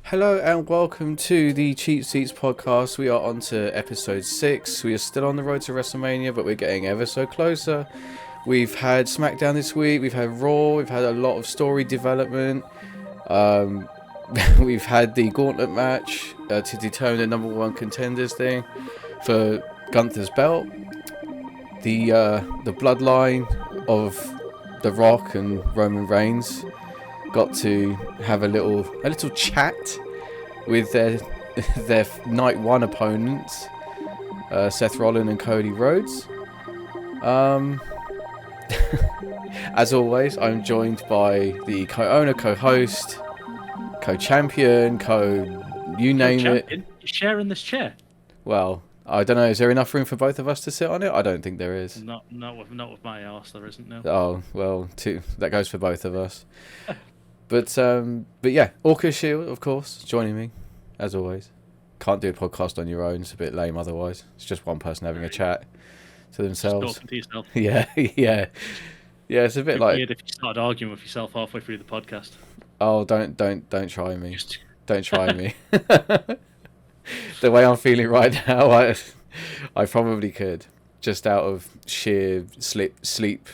Hello and welcome to the Cheap Seats podcast. We are on to episode 6. We are still on the road to Wrestlemania, but we're getting ever so closer. We've had SmackDown this week, we've had Raw, we've had a lot of story development. We've had the gauntlet match to determine the number one contenders thing for Gunther's belt. The bloodline of The Rock and Roman Reigns got to have a little chat with their night one opponents, Seth Rollins and Cody Rhodes. As always, I'm joined by the co-owner, co-host, co-champion, you name it. You're sharing this chair. Well, I don't know. Is there enough room for both of us to sit on it? I don't think there is. Not with my arse. There isn't. No. Oh well, that goes for both of us. But yeah, Orca Shield, of course, joining me, as always. Can't do a podcast on your own; it's a bit lame otherwise. It's just one person having a chat to themselves. Just talking to yourself. Yeah. It's a bit like weird if you started arguing with yourself halfway through the podcast. Oh, don't try me. Don't try me. The way I'm feeling right now, I probably could, just out of sheer sleep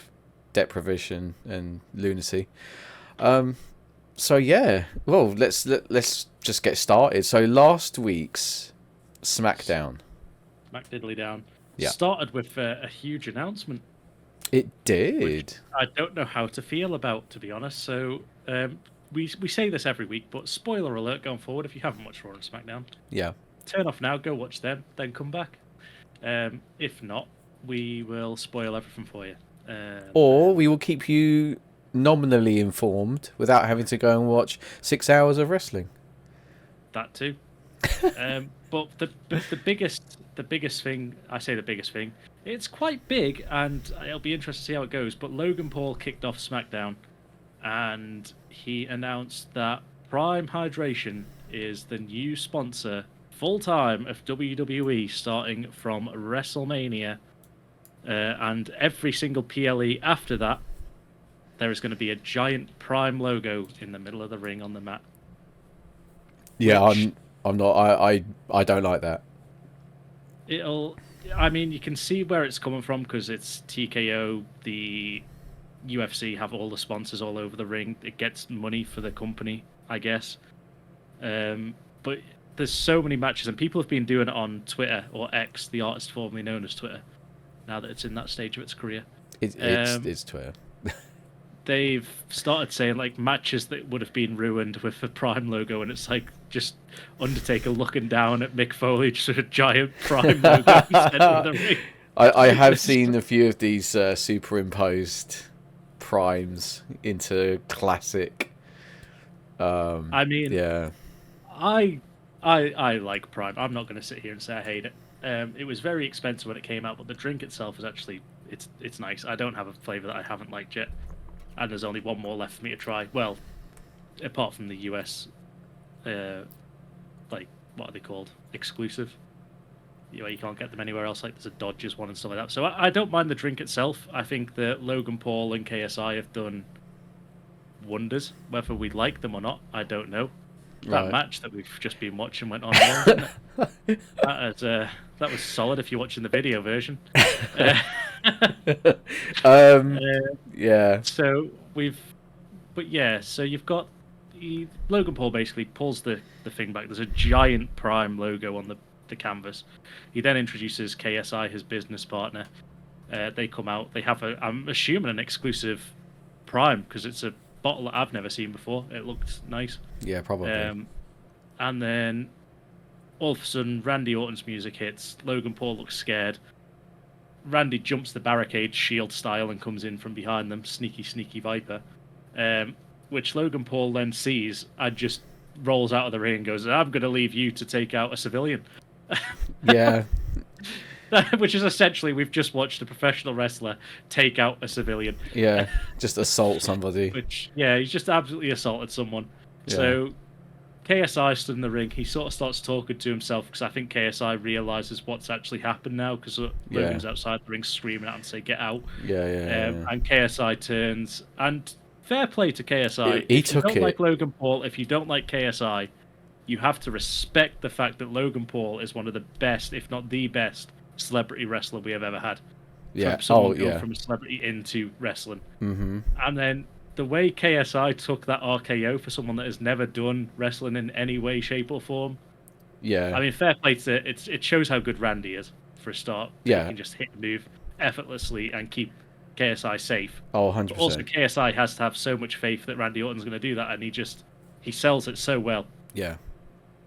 deprivation and lunacy. So yeah, well, let's just get started. So last week's SmackDown. Smack diddly down. Yeah. Started with a huge announcement. It did. I don't know how to feel about, to be honest. So we say this every week, but spoiler alert going forward. If you haven't watched Raw and SmackDown, yeah, turn off now, go watch them, then come back. If not, we will spoil everything for you. Or we will keep you nominally informed without having to go and watch 6 hours of wrestling. That too. But the biggest thing, I say the biggest thing, it's quite big and it'll be interesting to see how it goes, but Logan Paul kicked off SmackDown and he announced that Prime Hydration is the new sponsor full-time of WWE starting from WrestleMania, and every single PLE after that there is going to be a giant Prime logo in the middle of the ring on the mat. Yeah, I'm not. I don't like that. I mean, you can see where it's coming from because it's TKO. The UFC have all the sponsors all over the ring. It gets money for the company, I guess. But there's so many matches, and people have been doing it on Twitter, or X, the artist formerly known as Twitter, now that it's in that stage of its career. It's Twitter. They've started saying like matches that would have been ruined with the Prime logo, and it's like just Undertaker looking down at Mick Foley, just with a giant Prime logo in the center of the ring. I have seen a few of these superimposed primes into classic. I mean, yeah, I like Prime. I'm not going to sit here and say I hate it. It was very expensive when it came out, but the drink itself is actually it's nice. I don't have a flavour that I haven't liked yet. And there's only one more left for me to try. Well, apart from the US, like, what are they called? Exclusive. You can't get them anywhere else. Like, there's a Dodgers one and stuff like that. So I don't mind the drink itself. I think that Logan Paul and KSI have done wonders. Whether we like them or not, I don't know. That match that we've just been watching went on well, didn't it? That was solid if you're watching the video version. Yeah. So you've got Logan Paul basically pulls the thing back. There's a giant Prime logo on the canvas. He then introduces KSI, his business partner. They come out. They have I'm assuming an exclusive Prime because it's a bottle that I've never seen before. It looked nice. Yeah, probably. And then all of a sudden, Randy Orton's music hits. Logan Paul looks scared. Randy jumps the barricade, Shield style, and comes in from behind them, sneaky Viper, which Logan Paul then sees and just rolls out of the ring and goes, "I'm going to leave you to take out a civilian." Yeah. Which is essentially, we've just watched a professional wrestler take out a civilian. Yeah, just assault somebody. He's just absolutely assaulted someone. Yeah. So KSI stood in the ring. He sort of starts talking to himself because I think KSI realizes what's actually happened now because Logan's outside the ring screaming at him to say, "Get out." And KSI turns, and fair play to KSI. He if took you don't it. like Logan Paul, if you don't like KSI, you have to respect the fact that Logan Paul is one of the best, if not the best, celebrity wrestler we have ever had. Yeah. From someone Oh, go yeah. from a celebrity into wrestling. Mm-hmm. And then the way KSI took that RKO for someone that has never done wrestling in any way, shape, or form. Yeah. I mean, fair play to it. It shows how good Randy is for a start. Yeah. He can just hit and move effortlessly and keep KSI safe. Oh, But also 100%. KSI has to have so much faith that Randy Orton's going to do that, and he sells it so well. Yeah.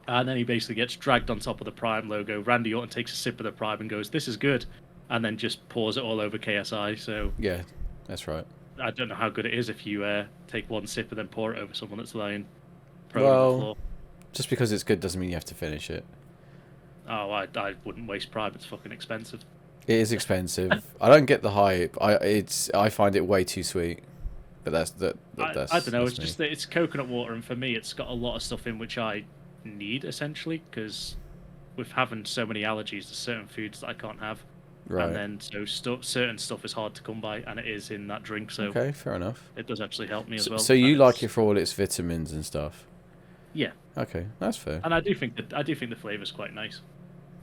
And then he basically gets dragged on top of the Prime logo. Randy Orton takes a sip of the Prime and goes, "This is good," and then just pours it all over KSI. So Yeah, that's right. I don't know how good it is if you take one sip and then pour it over someone that's lying prone on the floor. Just because it's good doesn't mean you have to finish it. Oh, I wouldn't waste Prime. It's fucking expensive. It is expensive. I don't get the hype. I find it way too sweet. But that's I don't know. It's me. just that it's coconut water, and for me, it's got a lot of stuff in which I need essentially because with having so many allergies to certain foods that I can't have. Right. And then certain stuff is hard to come by, and it is in that drink. So okay, fair enough. it does actually help me as well. So you like it for all its vitamins and stuff? Yeah. Okay, that's fair. And I do think the flavor's quite nice.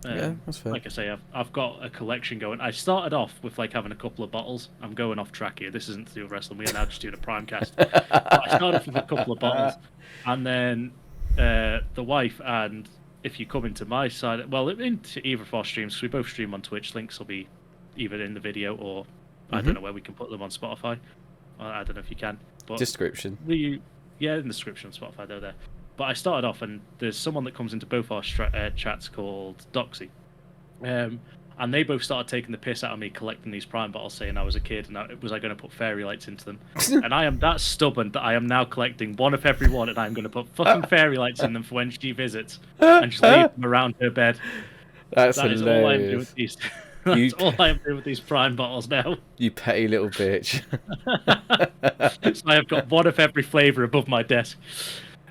Yeah, that's fair. Like I say, I've got a collection going. I started off with like having a couple of bottles. I'm going off track here. This isn't to do with wrestling. We are now just doing a prime cast. But I started off with a couple of bottles, and then the wife and if you come into my side, well, into either of our streams, because we both stream on Twitch. Links will be either in the video or I don't know where we can put them on Spotify. I don't know if you can. But description. Yeah, in the description on Spotify, they're there. But I started off, and there's someone that comes into both our chats called Doxy. And they both started taking the piss out of me collecting these Prime bottles, saying I was a kid and was I going to put fairy lights into them. And I am that stubborn that I am now collecting one of every one, and I'm going to put fucking fairy lights in them for when she visits and just leave them around her bed. That is hilarious. all I'm doing with these. That's all I'm doing with these Prime bottles now. You petty little bitch. So I have got one of every flavour above my desk.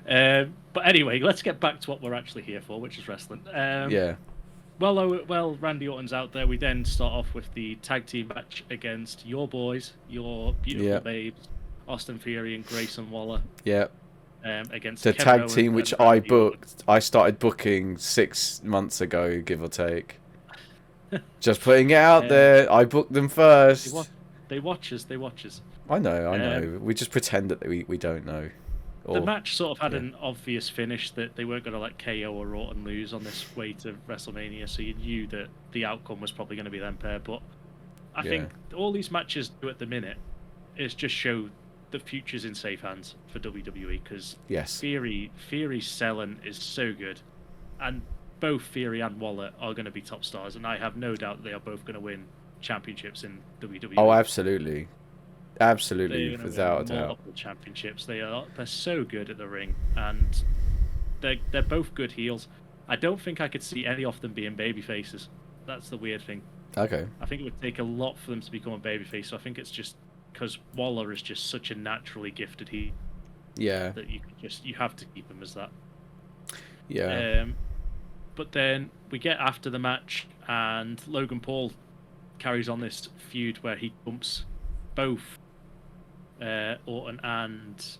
But anyway, let's get back to what we're actually here for, which is wrestling. Yeah. Well, Randy Orton's out there. We then start off with the tag team match against your boys, your beautiful babes, Austin Theory and Grayson Waller. Yeah. Against the Kevin tag Owens team which and I Randy booked. I started booking 6 months ago, give or take. Just putting it out there. I booked them first. They watch us. I know. We just pretend that we don't know. The match sort of had an obvious finish that they weren't going to let KO or Orton lose on this way to WrestleMania, so you knew that the outcome was probably going to be them pair. But I think all these matches do at the minute is just show the future's in safe hands for WWE because Theory's selling is so good, and both Theory and Waller are going to be top stars, and I have no doubt they are both going to win championships in WWE. Oh, absolutely. Absolutely, without a doubt. Multiple championships. They're so good at the ring, and they're both good heels. I don't think I could see any of them being baby faces. That's the weird thing. Okay. I think it would take a lot for them to become a babyface. So I think it's just because Waller is just such a naturally gifted heel. Yeah. That you have to keep him as that. Yeah. But then we get after the match, and Logan Paul carries on this feud where he bumps both Orton and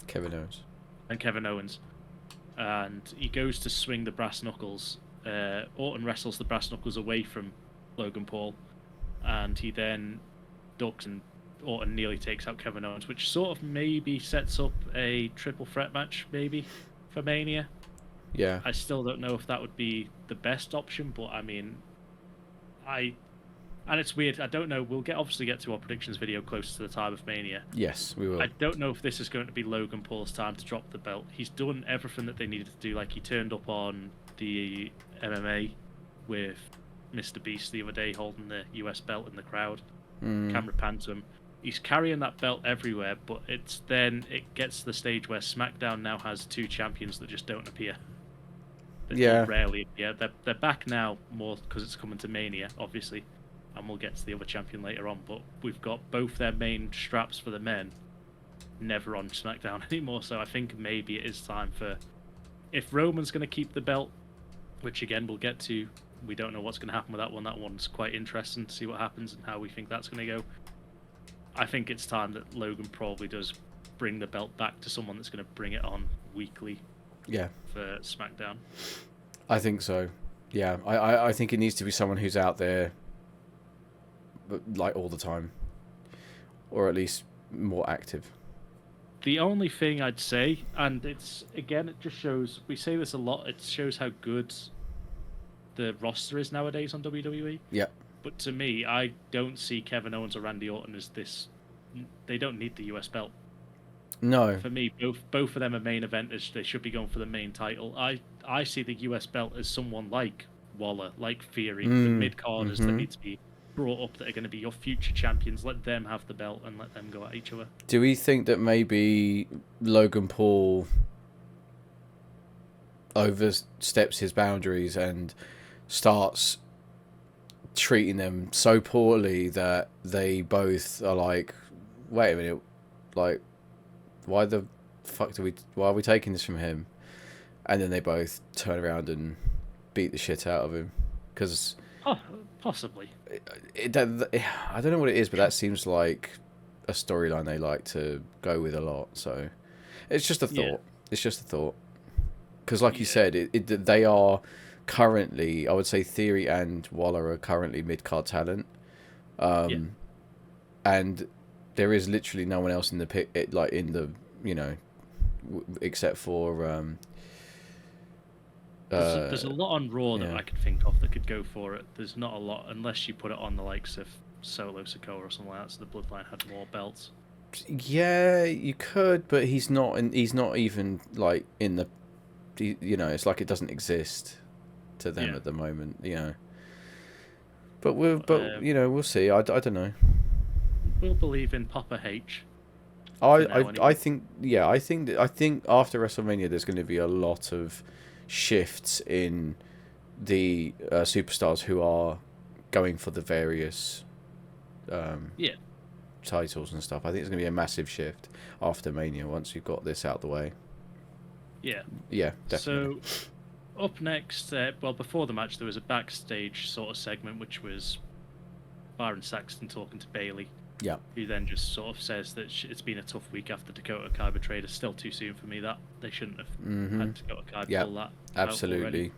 Kevin Owens. And he goes to swing the brass knuckles. Orton wrestles the brass knuckles away from Logan Paul, and he then ducks, and Orton nearly takes out Kevin Owens, which sort of maybe sets up a triple threat match, maybe, for Mania. Yeah. I still don't know if that would be the best option, but I mean, and it's weird. I don't know. We'll obviously get to our predictions video closer to the time of Mania. Yes, we will. I don't know if this is going to be Logan Paul's time to drop the belt. He's done everything that they needed to do. Like, he turned up on the MMA with Mr. Beast the other day, holding the US belt in the crowd. Camera pan to him. He's carrying that belt everywhere, but it gets to the stage where SmackDown now has 2 champions that just don't appear. They rarely appear. They're back now more because it's coming to Mania, obviously. And we'll get to the other champion later on, but we've got both their main straps for the men never on SmackDown anymore, so I think maybe it is time for... If Roman's going to keep the belt, which again we'll get to, we don't know what's going to happen with that one. That one's quite interesting to see what happens and how we think that's going to go. I think it's time that Logan probably does bring the belt back to someone that's going to bring it on weekly. Yeah. For SmackDown. I think so. Yeah, I think it needs to be someone who's out there, like all the time, or at least more active. The only thing I'd say, and it's again, it just shows, we say this a lot, it shows how good the roster is nowadays on WWE. Yeah. But to me, I don't see Kevin Owens or Randy Orton as this. They don't need the US belt. No. For me, both of them are main eventers. They should be going for the main title. I see the US belt as someone like Waller, like Theory, the mid-carders that need to be brought up that are going to be your future champions. Let them have the belt and let them go at each other. Do we think that maybe Logan Paul oversteps his boundaries and starts treating them so poorly that they both are like, wait a minute, like, why are we taking this from him? And then they both turn around and beat the shit out of him. Because possibly. I don't know what it is, but that seems like a storyline they like to go with a lot. So it's just a thought. Yeah. It's just a thought. Because like you said, they are currently, I would say Theory and Waller are currently mid-card talent. And there is literally no one else in the pick, except for there's a lot on Raw that I could think of that could go for it. There's not a lot unless you put it on the likes of Solo Sikoa or something like that. So the Bloodline had more belts. Yeah, you could, but he's not even like in the, it's like it doesn't exist to them at the moment, But we'll see. I don't know. We'll believe in Papa H. I think after WrestleMania there's going to be a lot of shifts in the superstars who are going for the various titles and stuff. I think it's going to be a massive shift after Mania once you've got this out the way. Yeah, definitely. So up next, before the match there was a backstage sort of segment which was Byron Saxton talking to Bayley. Yeah. Who then just sort of says that it's been a tough week after Dakota Kai betrayed us. Still too soon for me. That they shouldn't have had Dakota Kai pull that. Absolutely.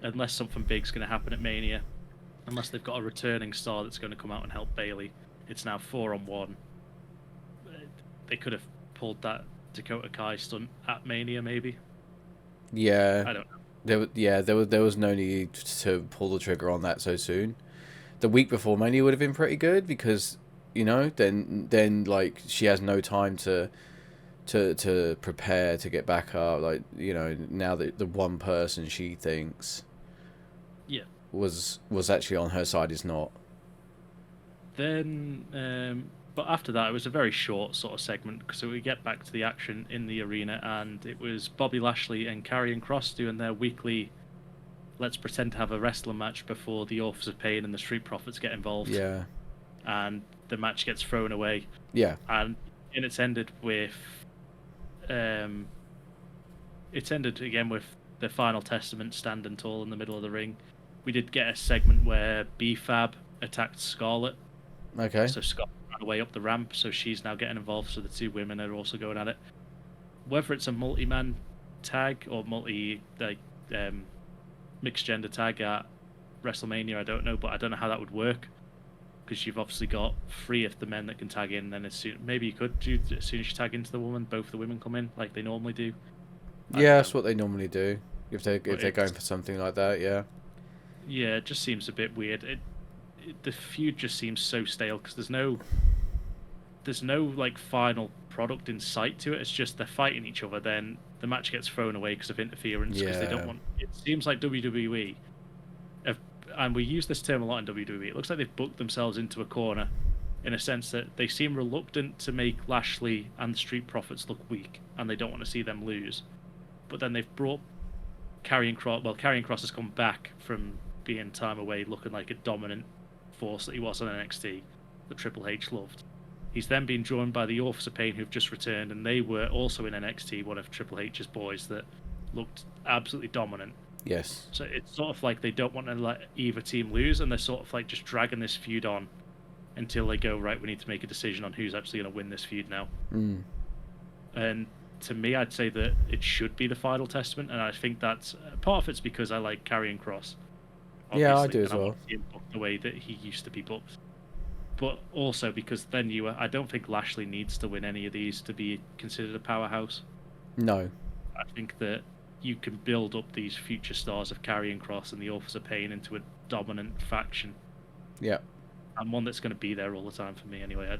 Unless something big's going to happen at Mania, unless they've got a returning star that's going to come out and help Bayley. It's now 4-on-1. They could have pulled that Dakota Kai stunt at Mania, maybe. Yeah. I don't know. There was no need to pull the trigger on that so soon. The week before Mania would have been pretty good because, then like she has no time to prepare to get back up. Like, now that the one person she thinks was actually on her side is not. Then, but after that, it was a very short sort of segment so we get back to the action in the arena, and it was Bobby Lashley and Karrion Kross doing their weekly let's pretend to have a wrestling match before the Authors of Pain and the Street Profits get involved. Yeah. And the match gets thrown away. Yeah. And it's ended with with the Final Testament standing tall in the middle of the ring. We did get a segment where B-Fab attacked Scarlett. Okay. So Scarlett ran away up the ramp, so she's now getting involved, so the two women are also going at it. Whether it's a multi-man tag or mixed gender tag at WrestleMania, I don't know, but I don't know how that would work because you've obviously got 3 of the men that can tag in. Then as soon as you tag into the woman, both the women come in like they normally do. Yeah, that's what they normally do if they're going for something like that. Yeah. Yeah, it just seems a bit weird. The feud just seems so stale because there's no like final product in sight to it. It's just they're fighting each other. Then the match gets thrown away because of interference because they don't want. It seems like WWE, and we use this term a lot in WWE. It looks like they've booked themselves into a corner, in a sense that they seem reluctant to make Lashley and the Street Profits look weak, and they don't want to see them lose. But then they've brought Karrion Kross. Well, Karrion Kross has come back from being time away, looking like a dominant force that he was on NXT, that Triple H loved. He's then been joined by the Authors of Pain, who've just returned, and they were also in NXT, one of Triple H's boys that looked absolutely dominant. Yes. So it's sort of like they don't want to let either team lose, and they're sort of like just dragging this feud on until they go, right, we need to make a decision on who's actually going to win this feud now. And to me, I'd say that it should be the final testament, and I think that's part of it's because I like Karrion Kross, Yeah, I obviously, do as and I well. want to see him booked the way that he used to be booked. But also because then I don't think Lashley needs to win any of these to be considered a powerhouse. No. I think that you can build up these future stars of Karrion Kross and the Authors of Pain into a dominant faction, Yeah. and one that's going to be there all the time for me anyway.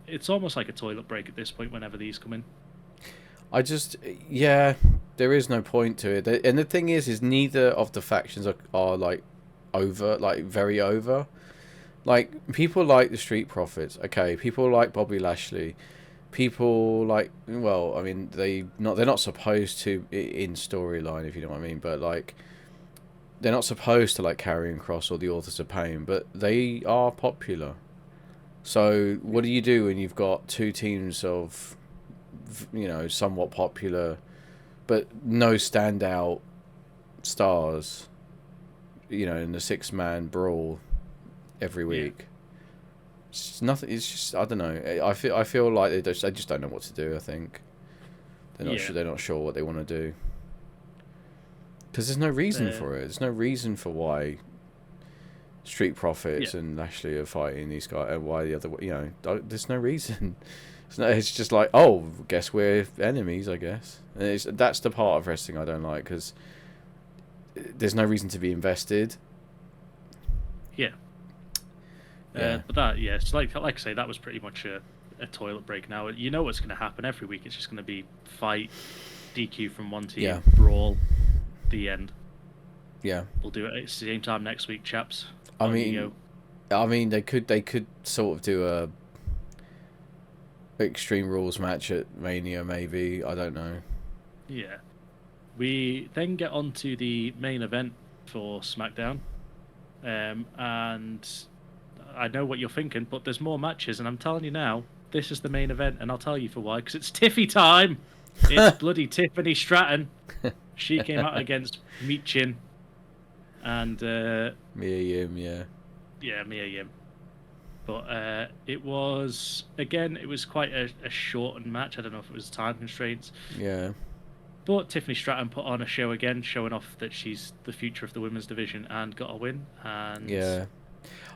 It's almost like a toilet break at this point whenever these come in. Yeah, there is no point to it. And the thing is neither of the factions are like over, like very over. Like, people like the Street Profits, okay. People like Bobby Lashley. People like, well, I mean, they're not supposed to in storyline, if you know what I mean. But like, they're not supposed to like Karrion Kross or the Authors of Pain, but they are popular. So what do you do when you've got two teams of, somewhat popular, but no standout stars, in the 6-man brawl every week? Yeah. It's nothing. It's just, I don't know. I feel like they just don't know what to do. I think they're not sure. They're not sure what they want to do, because there's no reason for it. There's no reason for why Street Profits and Lashley are fighting these guys, and why the other. There's no reason. It's just like, oh, guess we're enemies, I guess. And that's the part of wrestling I don't like, because there's no reason to be invested. Yeah. But that, it's like I say, that was pretty much a toilet break. Now you know what's going to happen every week. It's just going to be fight, DQ from one team, brawl, the end. Yeah, we'll do it at the same time next week, chaps. I mean, they could sort of do a Extreme Rules match at Mania, maybe. I don't know. Yeah, we then get on to the main event for SmackDown, and I know what you're thinking, but there's more matches, and I'm telling you now, this is the main event, and I'll tell you for why, because it's Tiffy time! It's bloody Tiffany Stratton. She came out against Michin and Mia Yim, yeah. Yeah, Mia Yim. But it was quite a shortened match. I don't know if it was time constraints. Yeah. But Tiffany Stratton put on a show again, showing off that she's the future of the women's division, and got a win. And yeah.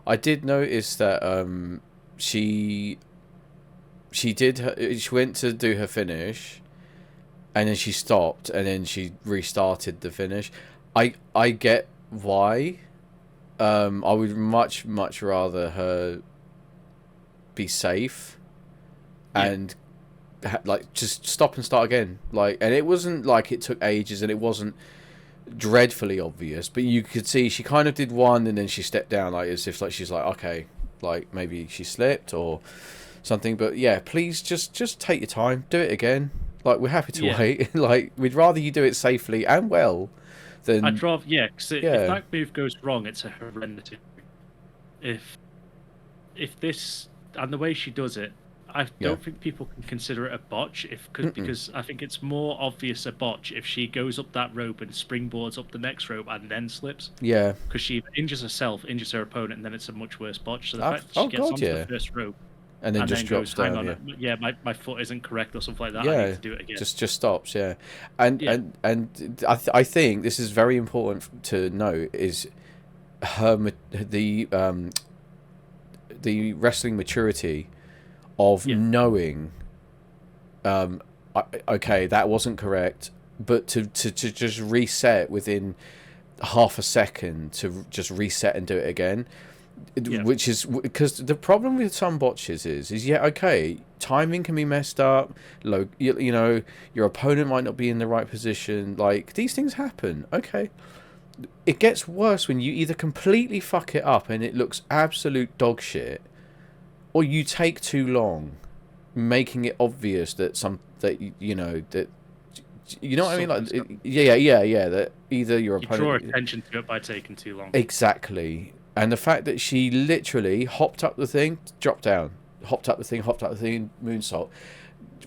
I did notice that she went to do her finish, and then she stopped, and then she restarted the finish. I get why. I would much rather her be safe and just stop and start again. And it wasn't like it took ages, and it wasn't dreadfully obvious, but you could see she kind of did one, and then she stepped down, as if she's okay, maybe she slipped or something. But yeah, please just take your time, do it again. We're happy to wait. We'd rather you do it safely and well than I'd rather because if that move goes wrong, it's a horrendous. If this, and the way she does it, I don't think people can consider it a botch because I think it's more obvious a botch if she goes up that rope and springboards up the next rope and then slips. Yeah. Because she injures herself, injures her opponent, and then it's a much worse botch. So the fact that she gets onto the first rope and then just drops goes, down. My foot isn't correct or something like that. Yeah. I need to do it again. Just stops. Yeah. And I think this is very important to know is the wrestling maturity of knowing, okay, that wasn't correct, but to just reset within half a second, to just reset and do it again, which is because the problem with some botches is okay, timing can be messed up, your opponent might not be in the right position, these things happen, okay. It gets worse when you either completely fuck it up and it looks absolute dog shit, or you take too long, making it obvious that you know what I mean. That either your opponent draw attention to it by taking too long. Exactly, and the fact that she literally hopped up the thing, dropped down, hopped up the thing, moonsault.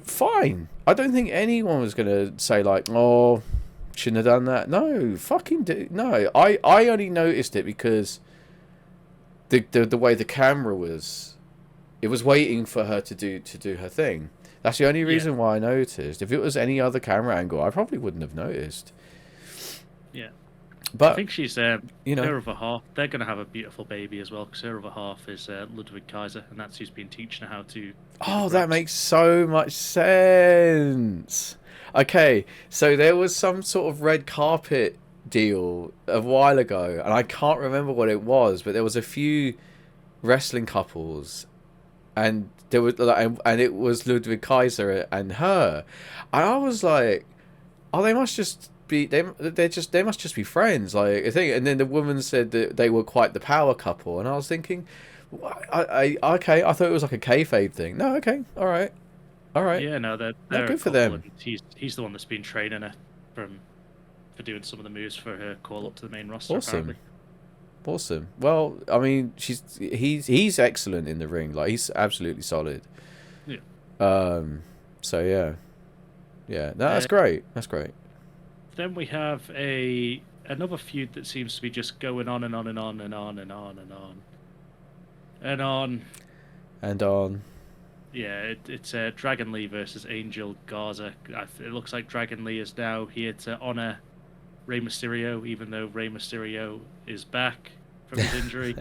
Fine, I don't think anyone was gonna say oh, shouldn't have done that. No, fucking do. No, I only noticed it because the way the camera was. It was waiting for her to do her thing. That's the only Yeah. reason why I noticed. If it was any other camera angle, I probably wouldn't have noticed. Yeah. But I think she's you know, her other half. They're going to have a beautiful baby as well, because her other half is Ludwig Kaiser, and that's who's been teaching her how to do the oh, that grabs. makes so much sense. Okay, so there was some sort of red carpet deal a while ago, and I can't remember what it was, but there was a few wrestling couples, and there was and it was Ludwig Kaiser and her, and I was like, oh, they must just be they must just be friends, like I think. And then the woman said that they were quite the power couple, and I was thinking, okay, I thought it was like a kayfabe thing. No, okay, all right, all right, Yeah, no, no, they're a good for couple, them. and he's the one that's been training her for doing some of the moves for her call up to the main roster. Awesome. Apparently. Awesome. Well, I mean, he's excellent in the ring. Like he's absolutely solid. Yeah. So yeah, yeah. No, that's great. That's great. Then we have another feud that seems to be just going on and on and on and on and on and on and on and on. Yeah, it's Dragon Lee versus Angel Garza. It looks like Dragon Lee is now here to honor Rey Mysterio, even though Rey Mysterio is back from his injury.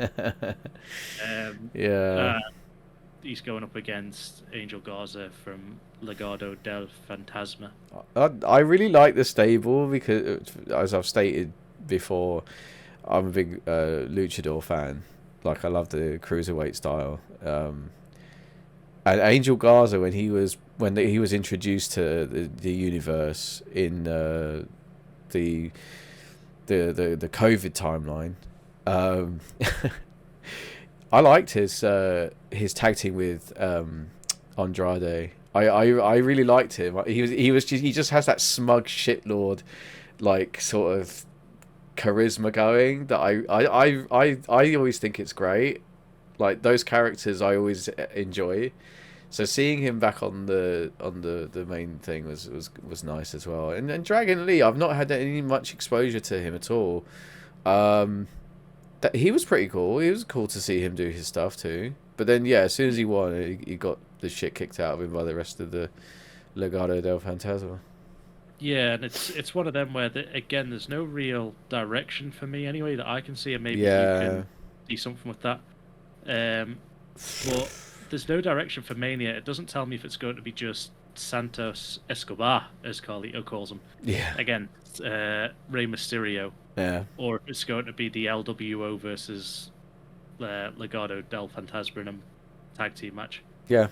Yeah. He's going up against Angel Garza from Legado del Fantasma. I really like the stable because, as I've stated before, I'm a big luchador fan. Like, I love the cruiserweight style. And Angel Garza, when he was introduced to the universe in the COVID timeline, I liked his tag team with Andrade. I really liked him. He just has that smug shitlord like sort of charisma going that I always think it's great. Like those characters I always enjoy. So seeing him back on the main thing was nice as well. And Dragon Lee, I've not had any much exposure to him at all. He was pretty cool. It was cool to see him do his stuff too. But then yeah, as soon as he won, he got the shit kicked out of him by the rest of the Legado del Fantasma. Yeah, and it's one of them where again, there's no real direction for me anyway that I can see, and maybe you can see something with that. But there's no direction for Mania. It doesn't tell me if it's going to be just Santos Escobar, as Carlito calls him. Yeah. Against Rey Mysterio. Yeah. Or if it's going to be the LWO versus Legado del Fantasma in a tag team match. Yeah.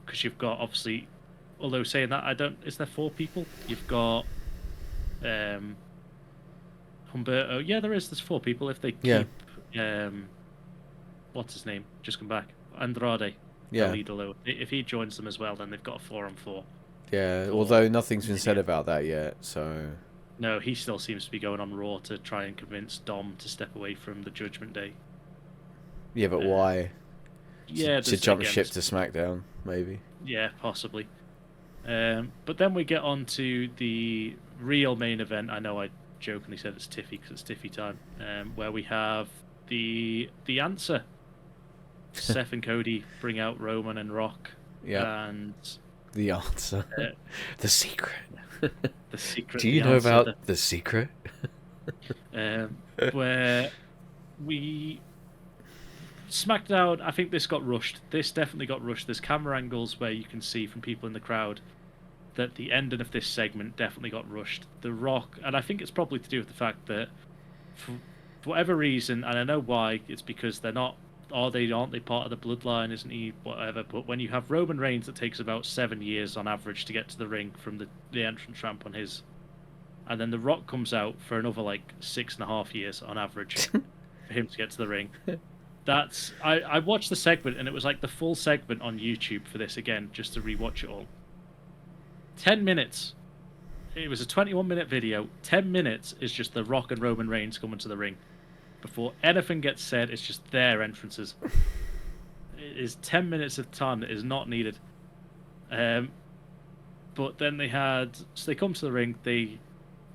Because you've got, obviously, although saying that, is there 4 people? You've got Humberto. Yeah, there's 4 people. If they keep what's his name? Just come back. Andrade. Yeah. If he joins them as well, then they've got a 4-on-4. Yeah, although nothing's been said about that yet, so... No, he still seems to be going on Raw to try and convince Dom to step away from the Judgment Day. Yeah, but why? Yeah, to jump ship to SmackDown, maybe. Yeah, possibly. But then we get on to the real main event. I know I jokingly said it's Tiffy because it's Tiffy time, where we have the answer. Seth and Cody bring out Roman and Rock. Yeah. And the answer. The secret. The secret. Do you know about the secret? Where SmackDown, I think this got rushed. This definitely got rushed. There's camera angles where you can see from people in the crowd that the ending of this segment definitely got rushed. The Rock, and I think it's probably to do with the fact that for whatever reason, and I know why, it's because they're not, aren't they part of the bloodline, isn't he, whatever, but when you have Roman Reigns, it takes about 7 years on average to get to the ring from the entrance ramp on his, and then The Rock comes out for another like 6.5 years on average for him to get to the ring. I watched the segment, and it was like the full segment on YouTube for this again, just to rewatch it all. 10 minutes. It was a 21-minute video. 10 minutes is just The Rock and Roman Reigns coming to the ring. Before anything gets said, it's just their entrances. It is 10 minutes of time that is not needed. But then they come to the ring. They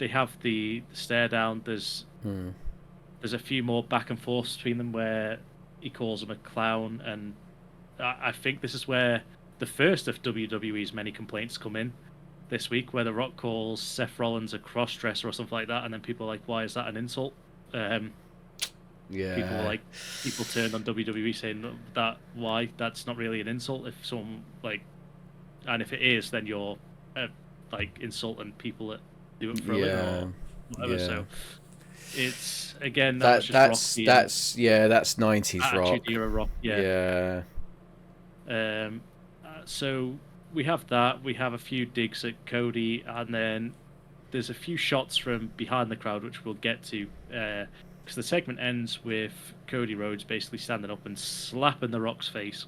have the stare down. There's a few more back and forths between them where he calls him a clown, and I think this is where the first of WWE's many complaints come in this week, where The Rock calls Seth Rollins a cross-dresser or something like that, and then people are like, "Why is that an insult?" People were like, people turned on WWE saying that why that's not really an insult if someone like, and if it is, then you're like insulting people that do it for a living or whatever. So it's again that's 90s Rock. Attitude Era Rock. Yeah. So we have that. We have a few digs at Cody, and then there's a few shots from behind the crowd, which we'll get to. Because the segment ends with Cody Rhodes basically standing up and slapping The Rock's face,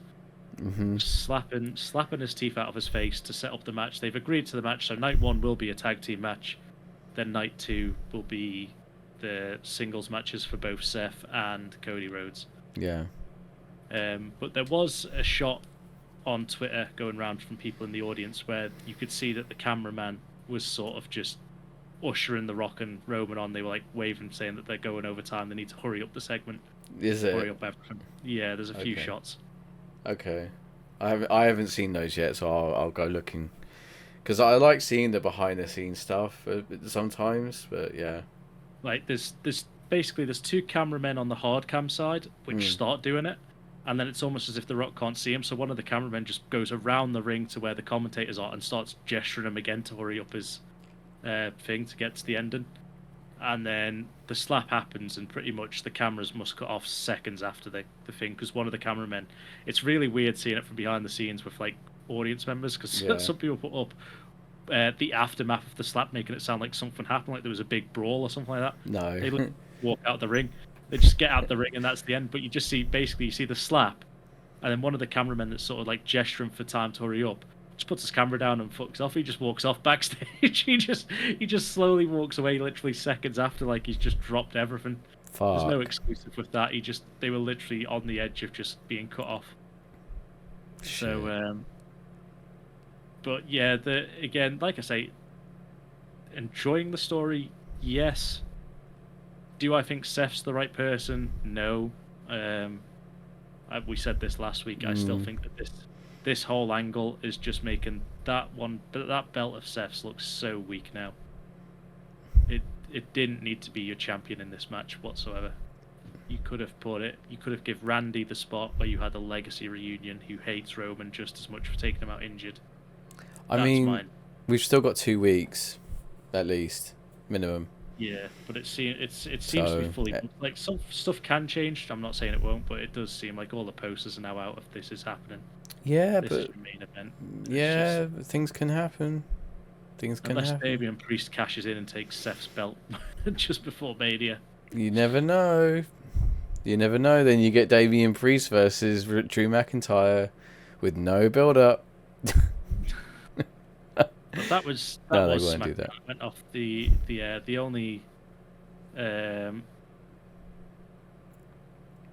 slapping his teeth out of his face to set up the match. They've agreed to the match, so night 1 will be a tag team match. Then night 2 will be the singles matches for both Seth and Cody Rhodes. Yeah. But there was a shot on Twitter going around from people in the audience where you could see that the cameraman was sort of just ushering The Rock and Roman on. They were like waving, saying that they're going over time. They need to hurry up the segment. Is it? Hurry up everything. Yeah, there's a few shots. Okay, I haven't seen those yet, so I'll go looking. Because I like seeing the behind the scenes stuff sometimes, but yeah. Like there's basically there's 2 cameramen on the hard cam side which start doing it, and then it's almost as if The Rock can't see him, so one of the cameramen just goes around the ring to where the commentators are and starts gesturing him again to hurry up his thing to get to the ending. And then the slap happens, and pretty much the cameras must cut off seconds after the thing, because one of the cameramen, it's really weird seeing it from behind the scenes with like audience members, because some people put up the aftermath of the slap, making it sound like something happened, like there was a big brawl or something like that. No. They walk out the ring. They just get out the ring and that's the end. But you just see, basically, you see the slap, and then one of the cameramen that's sort of like gesturing for time to hurry up just puts his camera down and fucks off. He just walks off backstage. he just slowly walks away, literally seconds after, like he's just dropped everything. Fuck. There's no exclusive with that. They were literally on the edge of just being cut off. Shit. So, but yeah, again, like I say, enjoying the story, yes. Do I think Seth's the right person? No. We said this last week. I still think that this whole angle is just making that belt of Seth's look so weak now. It didn't need to be your champion in this match whatsoever. You could have give Randy the spot where you had a legacy reunion who hates Roman just as much for taking him out injured. We've still got 2 weeks, at least, minimum. Yeah, but it seems to be fully like some stuff can change. I'm not saying it won't, but it does seem like all the posters are now out if this is happening. Yeah, this is the main event. Things can happen. Unless Damian Priest cashes in and takes Seth's belt just before Mania. You never know. Then you get Damian Priest versus Drew McIntyre with no build-up. But that was SmackDown. That went off the only that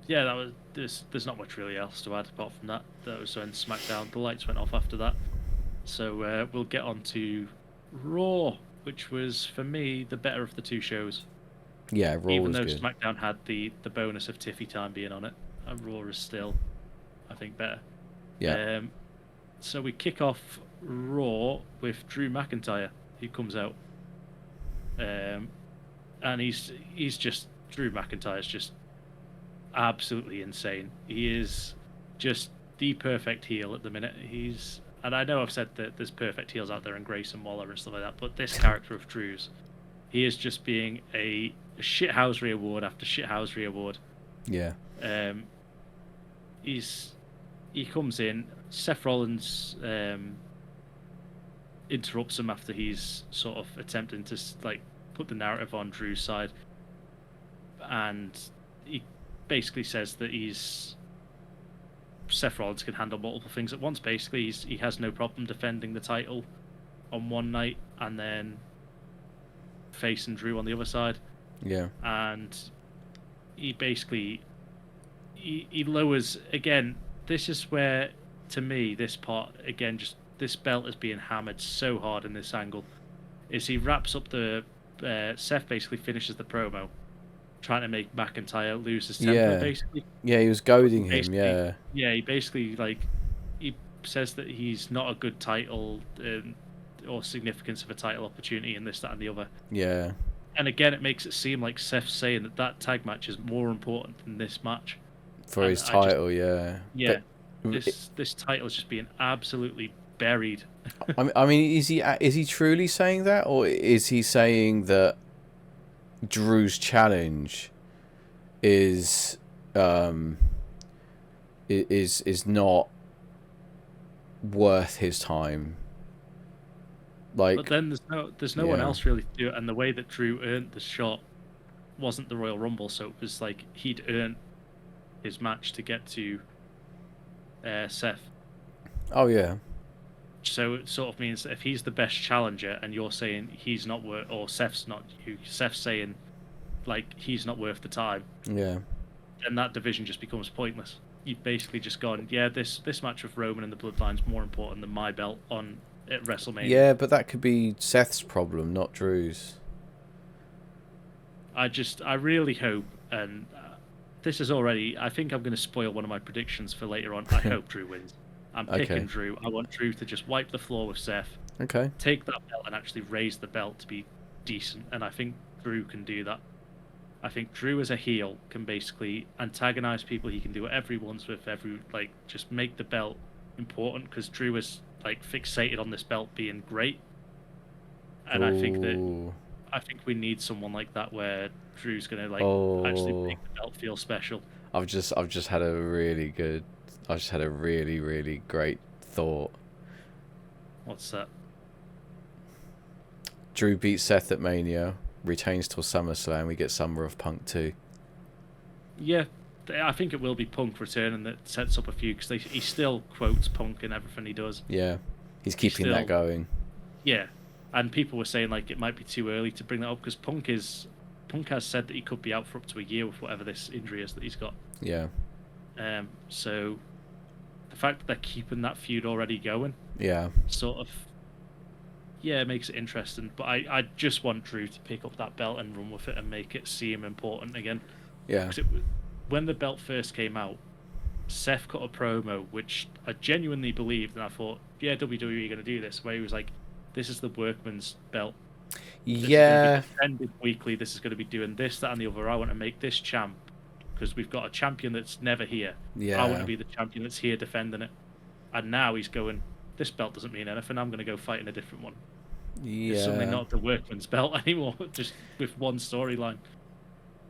was there's not much really else to add apart from that. That was when SmackDown, the lights went off after that. So we'll get on to Raw, which was for me the better of the 2 shows. Yeah, Raw even was though good. SmackDown had the bonus of Tiffy time being on it, Raw is still, I think, better. Yeah. So we kick off Raw with Drew McIntyre, who comes out, and he's just Drew McIntyre's just absolutely insane. He is just the perfect heel at the minute. And I know I've said that there's perfect heels out there in Grayson Waller and stuff like that, but this character of Drew's, he is just being a shithousery award after shithousery award. Yeah. He comes in, Seth Rollins interrupts him after he's sort of attempting to like put the narrative on Drew's side, and he basically says that Seth Rollins can handle multiple things at once. Basically, he has no problem defending the title on one night and then facing Drew on the other side. Yeah. And he basically he lowers again. This is where, to me, this part again, just this belt is being hammered so hard in this angle. Is he wraps up the Seth basically finishes the promo, trying to make McIntyre lose his temper. Basically, he was goading him. Yeah, he basically he says that he's not a good title or significance of a title opportunity in this, that, and the other. Yeah. And again, it makes it seem like Seth's saying that that tag match is more important than this match. For And his title, yeah. Yeah, But this title is just being absolutely buried. I mean, is he truly saying that, or is he saying that Drew's challenge is not worth his time? Like, But then there's no one else really to do it, and the way that Drew earned the shot wasn't the Royal Rumble, so it was like he'd earned his match to get to Seth. oh yeah, So it sort of means that if he's the best challenger and you're saying he's not worth, or Seth's saying like he's not worth the time, yeah, then that division just becomes pointless. You've basically just gone, yeah, this match with Roman and the Bloodline's more important than my belt at WrestleMania. yeah. But that could be Seth's problem, not Drew's. I really hope, and this is already, I think I'm going to spoil one of my predictions for later on. I hope Drew wins. I'm picking Drew. I want Drew to just wipe the floor with Seth. Okay. Take that belt and actually raise the belt to be decent, and I think Drew can do that. I think Drew as a heel can basically antagonize people. He can do whatever he wants with just make the belt important, because Drew is like fixated on this belt being great. And Ooh. I think we need someone like that where Drew's gonna actually make the belt feel special. I've just had a really really great thought. What's that? Drew beats Seth at Mania, retains till SummerSlam. We get Summer of Punk 2. Yeah, I think it will be Punk returning that sets up a few, because he still quotes Punk in everything he does. Yeah, he's keeping that going. Yeah, and people were saying like it might be too early to bring that up, because Punk has said that he could be out for up to a year with whatever this injury is that he's got. Yeah. So the fact that they're keeping that feud already going, yeah, sort of, yeah, it makes it interesting. But I just want Drew to pick up that belt and run with it and make it seem important again. Yeah. Because when the belt first came out, Seth cut a promo which I genuinely believed, and I thought, yeah, WWE are going to do this, where he was like, this is the workman's belt. This is going to be defended weekly. This is going to be doing this, that, and the other. I want to make this champ, because we've got a champion that's never here. Yeah. I want to be the champion that's here defending it. And now he's going, this belt doesn't mean anything. I'm going to go fight in a different one. Yeah. It's suddenly not the workman's belt anymore, just with one storyline.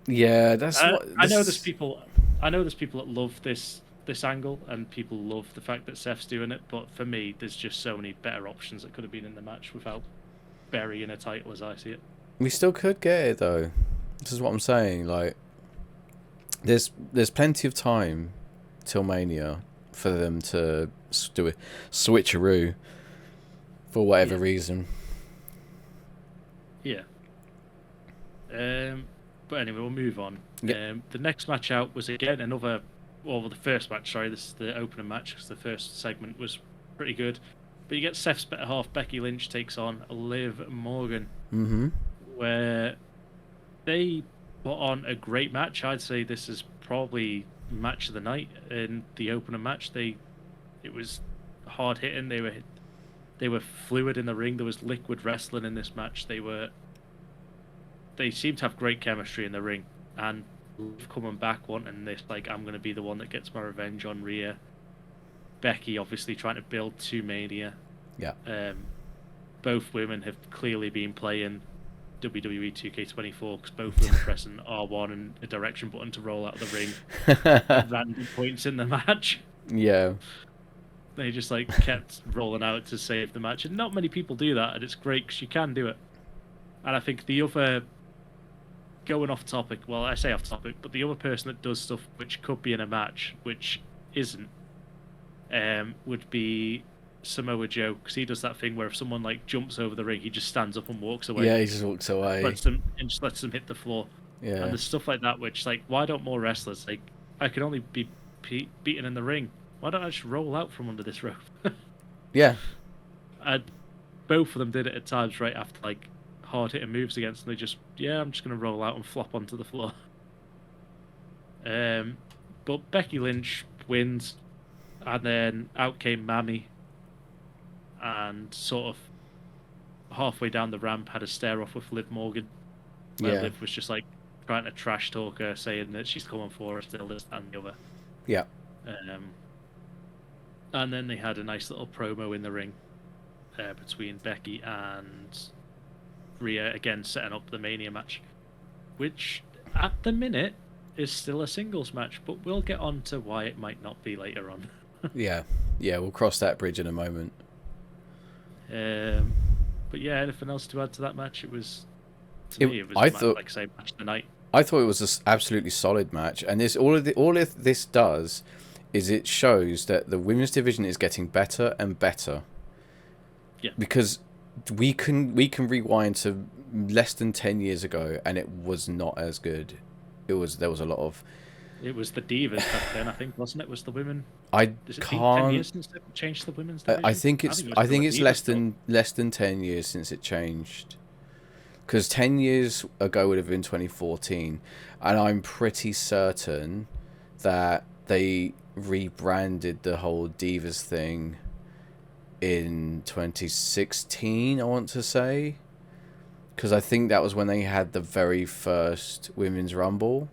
Yeah, that's what... I know there's people that love this angle, and people love the fact that Seth's doing it, but for me, there's just so many better options that could have been in the match without burying a title as I see it. We still could get it, though. This is what I'm saying. Like, there's plenty of time till Mania for them to do a switcheroo for whatever reason. Yeah. But anyway, we'll move on. Yep. The next match out was again the first match, sorry, this is the opening match, because the first segment was pretty good. But you get Seth's better half, Becky Lynch, takes on Liv Morgan. Mm-hmm. Where they put on a great match. I'd say this is probably match of the night in the opening match. It was hard hitting. They were fluid in the ring. There was liquid wrestling in this match. They seemed to have great chemistry in the ring, and coming back wanting this, like, I'm going to be the one that gets my revenge on Rhea. Becky obviously trying to build to Mania. Yeah. Both women have clearly been playing WWE 2K24, because both of them are pressing R1 and a direction button to roll out of the ring at random points in the match. Yeah. They just kept rolling out to save the match, and not many people do that, and it's great because you can do it. And I think the other, going off topic, well, I say off topic, but the other person that does stuff which could be in a match, which isn't, would be Samoa Joe, because he does that thing where if someone jumps over the ring, he just stands up and walks away. Yeah, he just walks away. Just lets them hit the floor. Yeah. And there's stuff like that, which why don't more wrestlers I can only be beaten in the ring. Why don't I just roll out from under this rope? Yeah. And both of them did it at times right after hard hitting moves against them. They just, I'm just going to roll out and flop onto the floor. But Becky Lynch wins. And then out came Mammy, and sort of halfway down the ramp had a stare off with Liv Morgan, where Yeah. Liv was just like trying to trash talk her, saying that she's coming for her still, this and the other. Yeah. And then they had a nice little promo in the ring between Becky and Rhea, again setting up the Mania match, which at the minute is still a singles match, but we'll get on to why it might not be later on. Yeah. Yeah, we'll cross that bridge in a moment. But yeah, anything else to add to that match? It was, to me, it was I thought, like I say, match of the night. I thought it was an absolutely solid match, and this all of this does is it shows that the women's division is getting better and better. Yeah. Because we can rewind to less than 10 years ago, and it was not as good. There was a lot of. It was the Divas back then, I think, wasn't it? Was the women? I Has it been 10 can't. years since they changed the women's division? I think it's still a less than 10 years since it changed. Because 10 years ago would have been 2014, and I'm pretty certain that they rebranded the whole Divas thing in 2016, I want to say. Because I think that was when they had the very first Women's Rumble.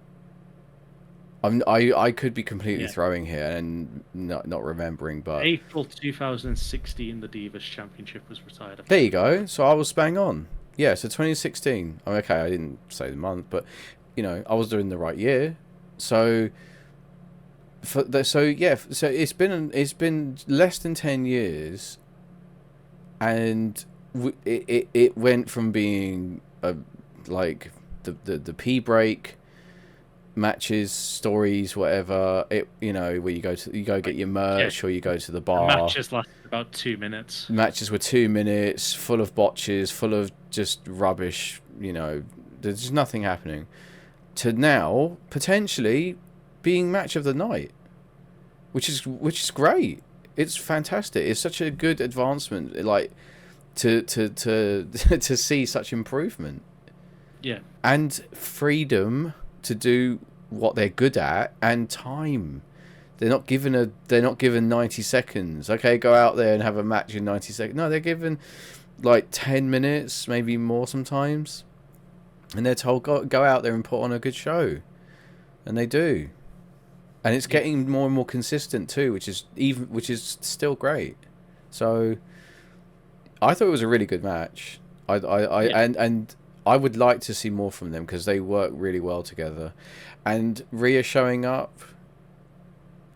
I could be completely throwing here and not remembering, but April 2016, the Divas Championship was retired. There you go. So I was bang on. Yeah, so 2016. Okay, I didn't say the month, but I was doing the right year. So so it's been less than 10 years, and it went from being like the P break matches, stories, whatever. Where you go get your merch, or you go to the bar. The matches lasted about 2 minutes. Matches were 2 minutes, full of botches, full of just rubbish. There's just nothing happening. To now potentially being match of the night, which is great. It's fantastic. It's such a good advancement. Like to to see such improvement. Yeah. And freedom to do what they're good at, and time. They're not given 90 seconds. Okay, go out there and have a match in 90 seconds. No, they're given like 10 minutes, maybe more sometimes. And they're told go out there and put on a good show. And they do. And it's getting more and more consistent too, which is still great. So I thought it was a really good match. And I would like to see more from them because they work really well together. And Rhea showing up,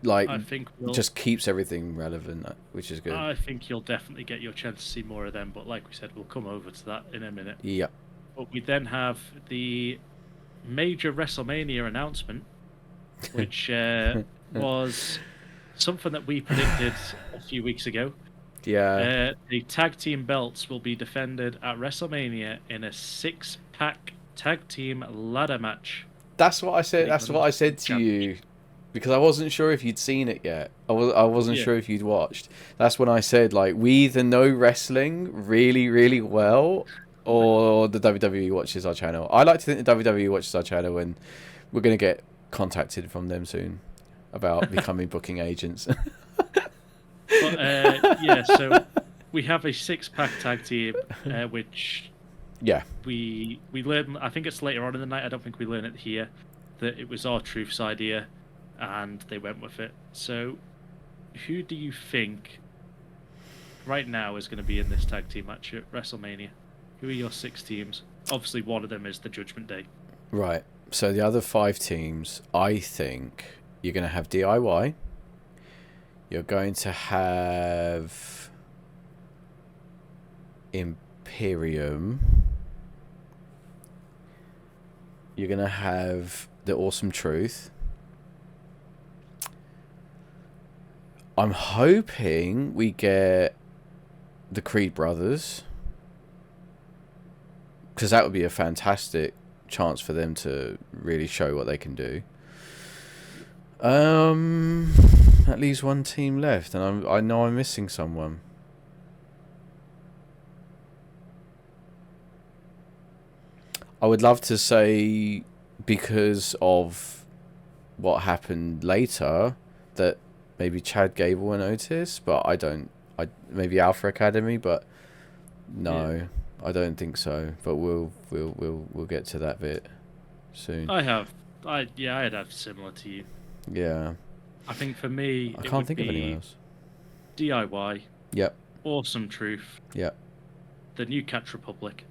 I think just keeps everything relevant, which is good. I think you'll definitely get your chance to see more of them, but like we said, we'll come over to that in a minute. Yeah. But we then have the major WrestleMania announcement, which was something that we predicted a few weeks ago. Yeah. The tag team belts will be defended at WrestleMania in a 6-pack tag team ladder match. That's what I said. That's what I said to you, because I wasn't sure if you'd seen it yet. I wasn't sure if you'd watched. That's when I said, we either know wrestling really, really well, or the WWE watches our channel. I like to think the WWE watches our channel, and we're going to get contacted from them soon about becoming booking agents. But, so we have a 6-pack tag team, which we learn. I think it's later on in the night. I don't think we learn it here. That it was R-Truth's idea, and they went with it. So, who do you think right now is going to be in this tag team match at WrestleMania? Who are your 6 teams? Obviously, one of them is the Judgment Day. Right. So the other 5 teams, I think you're going to have DIY. You're going to have Imperium. You're going to have the Awesome Truth. I'm hoping we get the Creed brothers, because that would be a fantastic chance for them to really show what they can do. That leaves one team left, and I know I'm missing someone. I would love to say, because of what happened later, that maybe Chad Gable and Otis, but maybe Alpha Academy, but no, I don't think so. But we'll get to that bit soon. I'd have similar to you. Yeah. I think for me, I can't think of anyone else. DIY. Yep. Awesome Truth. Yep. The New Catch Republic.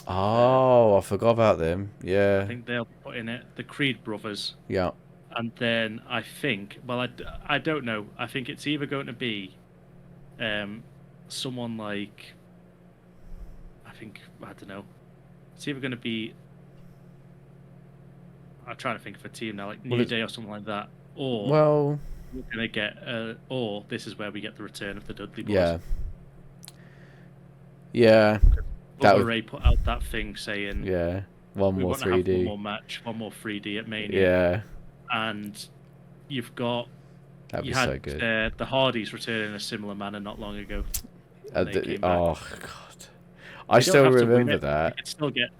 Oh, I forgot about them. Yeah. I think they'll put in it. The Creed brothers. Yeah. And then I think, well, I don't know. I think it's either going to be someone like, I don't know. It's either going to be, I'm trying to think of a team now, like New Day or something like that. Or we're going to get, or this is where we get the return of the Dudley Boys. Yeah. Yeah. Ray put out that thing saying, one more 3D. One more match, one more 3D at Mania. Yeah. And you've got, That'd be so good. The Hardys return in a similar manner not long ago. Oh God, I still remember that.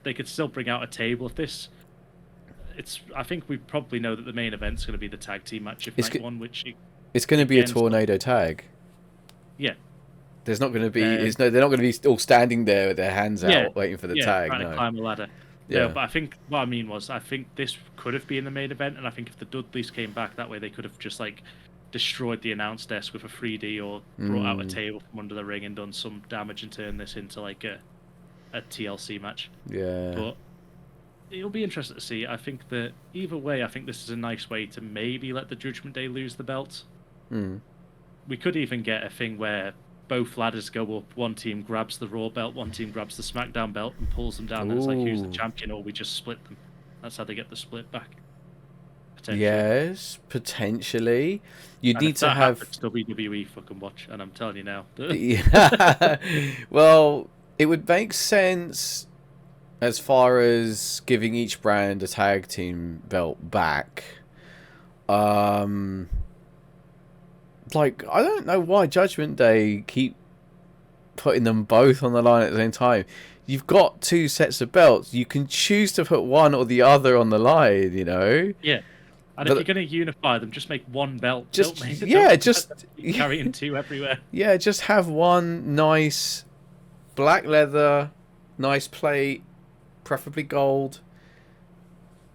They could still bring out a table if this. I think we probably know that the main event's going to be the tag team match of night one, which it's going to be a tornado tag. Yeah. There's not going to be. They're not going to be all standing there with their hands out waiting for the tag. Trying to climb a ladder. Yeah. No, but I think what I mean was I think this could have been the main event, and I think if the Dudleys came back that way, they could have just like destroyed the announce desk with a 3D or brought out a table from under the ring and done some damage and turned this into like a TLC match. Yeah. But it'll be interesting to see. I think that either way, I think this is a nice way to maybe let the Judgment Day lose the belt. We could even get a thing where both ladders go up, one team grabs the Raw belt, one team grabs the SmackDown belt and pulls them down. And it's like, who's the champion, or we just split them. That's how they get the split back. Yes, potentially. You need to have WWE fucking watch, and I'm telling you now. Yeah. Well, it would make sense as far as giving each brand a tag team belt back. Like, I don't know why Judgment Day keep putting them both on the line at the same time. You've got two sets of belts. You can choose to put one or the other on the line, you know? Yeah. And if you're going to unify them, just make one belt. Carrying two everywhere. Yeah, just have one nice black leather, nice plate, preferably gold.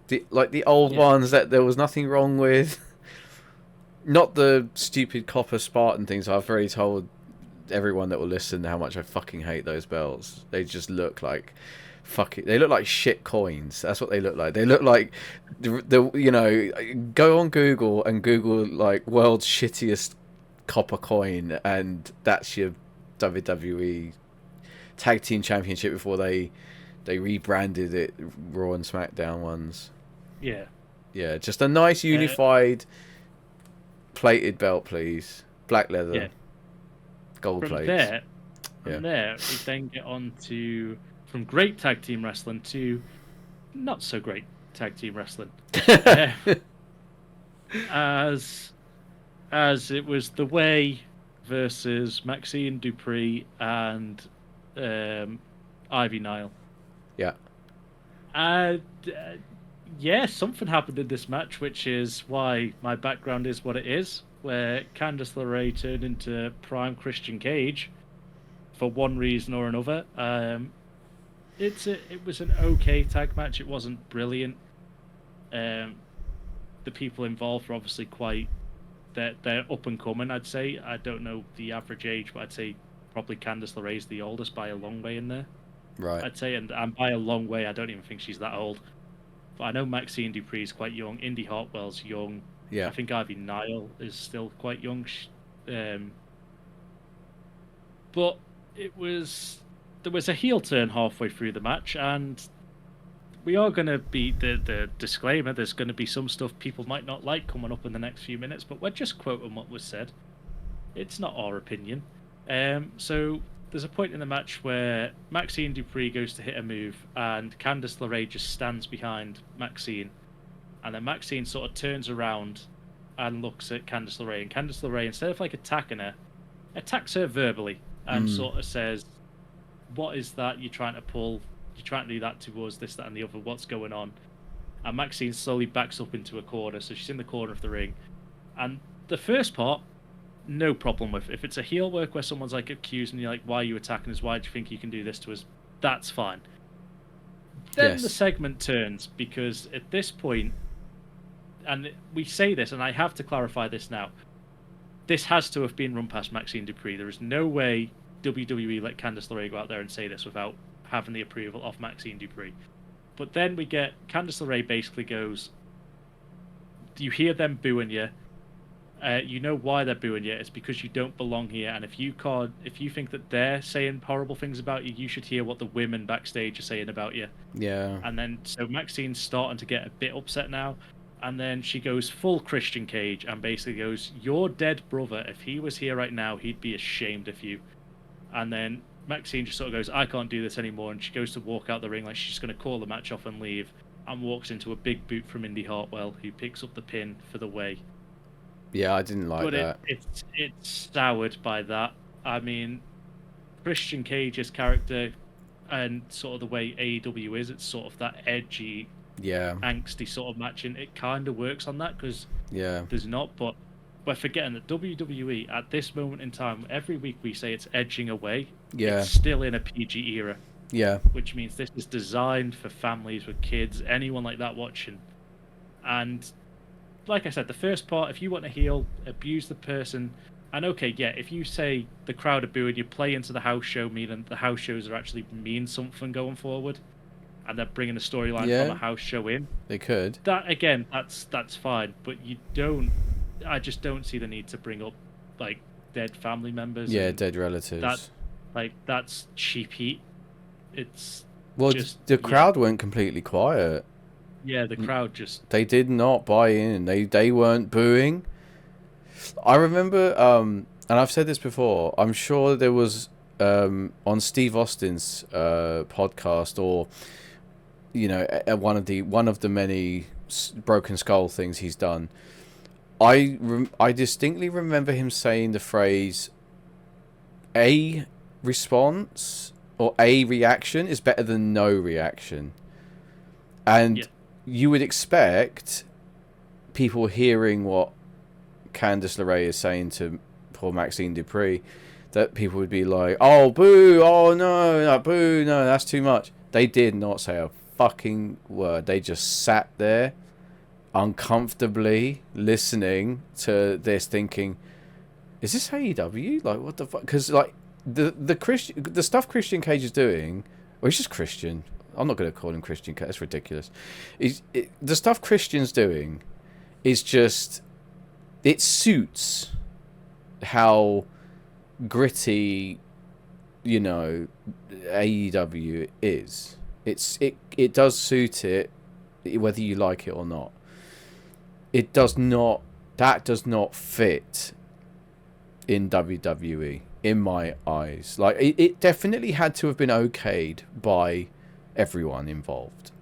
The old ones that there was nothing wrong with. Not the stupid copper Spartan things. I've already told everyone that will listen how much I fucking hate those belts. They just look like they look like shit coins. That's what they look like. They look like go on Google and Google like world's shittiest copper coin, and that's your WWE Tag Team Championship before they rebranded it Raw and SmackDown ones. Yeah, just a nice unified plated belt, please. Black leather, gold plates. From there, we then get on to from great tag team wrestling to not so great tag team wrestling. As it was The Way versus Maxine Dupree and Ivy Nile. Yeah. Something happened in this match, which is why my background is what it is, where Candice LeRae turned into prime Christian Cage for one reason or another. It was an okay tag match. It wasn't brilliant. The people involved were obviously they're up and coming, I'd say. I don't know the average age, but I'd say probably Candice LeRae's the oldest by a long way in there. Right. I'd say, and by a long way, I don't even think she's that old. But I know Maxine Dupree's quite young. Indy Hartwell's young. Yeah. I think Ivy Nile is still quite young. But there was a heel turn halfway through the match, and we are going to be the disclaimer. There's going to be some stuff people might not like coming up in the next few minutes, but we're just quoting what was said. It's not our opinion. So there's a point in the match where Maxine Dupree goes to hit a move, and Candice LeRae just stands behind Maxine, and then Maxine sort of turns around and looks at Candice LeRae, and Candice LeRae, instead of like attacking her, attacks her verbally and sort of says, "What is that you're trying to pull? You're trying to do that to us, this, that, and the other. What's going on?" And Maxine slowly backs up into a corner, so she's in the corner of the ring. And the first part, no problem with. If it's a heel work where someone's like accusing you, like, why are you attacking us? Why do you think you can do this to us? That's fine. Then the segment turns, because at this point, and we say this, and I have to clarify this now, this has to have been run past Maxine Dupree. There is no way WWE let Candice LeRae go out there and say this without having the approval of Maxine Dupree. But then we get Candice LeRae basically goes, you hear them booing you. You know why they're booing you. It's because you don't belong here. And if you think that they're saying horrible things about you, you should hear what the women backstage are saying about you. Yeah. And then so Maxine's starting to get a bit upset now. And then she goes full Christian Cage and basically goes, your dead brother, if he was here right now, he'd be ashamed of you. And then Maxine just sort of goes, I can't do this anymore. And she goes to walk out the ring like she's going to call the match off and leave. And walks into a big boot from Indy Hartwell, who picks up the pin for the way. Yeah, I didn't like that. It's soured by that. I mean, Christian Cage's character and sort of the way AEW is, it's sort of that edgy, angsty sort of matching. It kind of works on that because there's not, but we're forgetting that WWE at this moment in time, every week we say it's edging away. It's still in a PG era. Yeah. Which means this is designed for families with kids, anyone like that watching. And like I said, the first part, if you want to heel, abuse the person. And okay, if you say the crowd are booing, you play into the house show, meaning the house shows are actually mean something going forward. And they're bringing a storyline from a house show in. They could. That, again, that's fine. But I just don't see the need to bring up, like, dead family members. Yeah, dead relatives. That's cheap heat. It's the crowd went completely quiet. Yeah, the crowd just... They did not buy in. They weren't booing. I remember, and I've said this before, I'm sure there was on Steve Austin's podcast, or one of the many Broken Skull things he's done. I distinctly remember him saying the phrase, a response or a reaction is better than no reaction. And you would expect people hearing what Candice LeRae is saying to poor Maxine Dupree, that people would be like, oh, boo, oh, no, boo, no, that's too much. They did not say a fucking word. They just sat there uncomfortably listening to this thinking, is this AEW? Like, what the fuck? Because, like, the stuff Christian Cage is doing, or he's just Christian. I'm not going to call him Christian Cage. That's ridiculous. The stuff Christian's doing is just, it suits how gritty, AEW is. It does suit it, whether you like it or not. That does not fit in WWE, in my eyes. Like, it definitely had to have been okayed by everyone involved.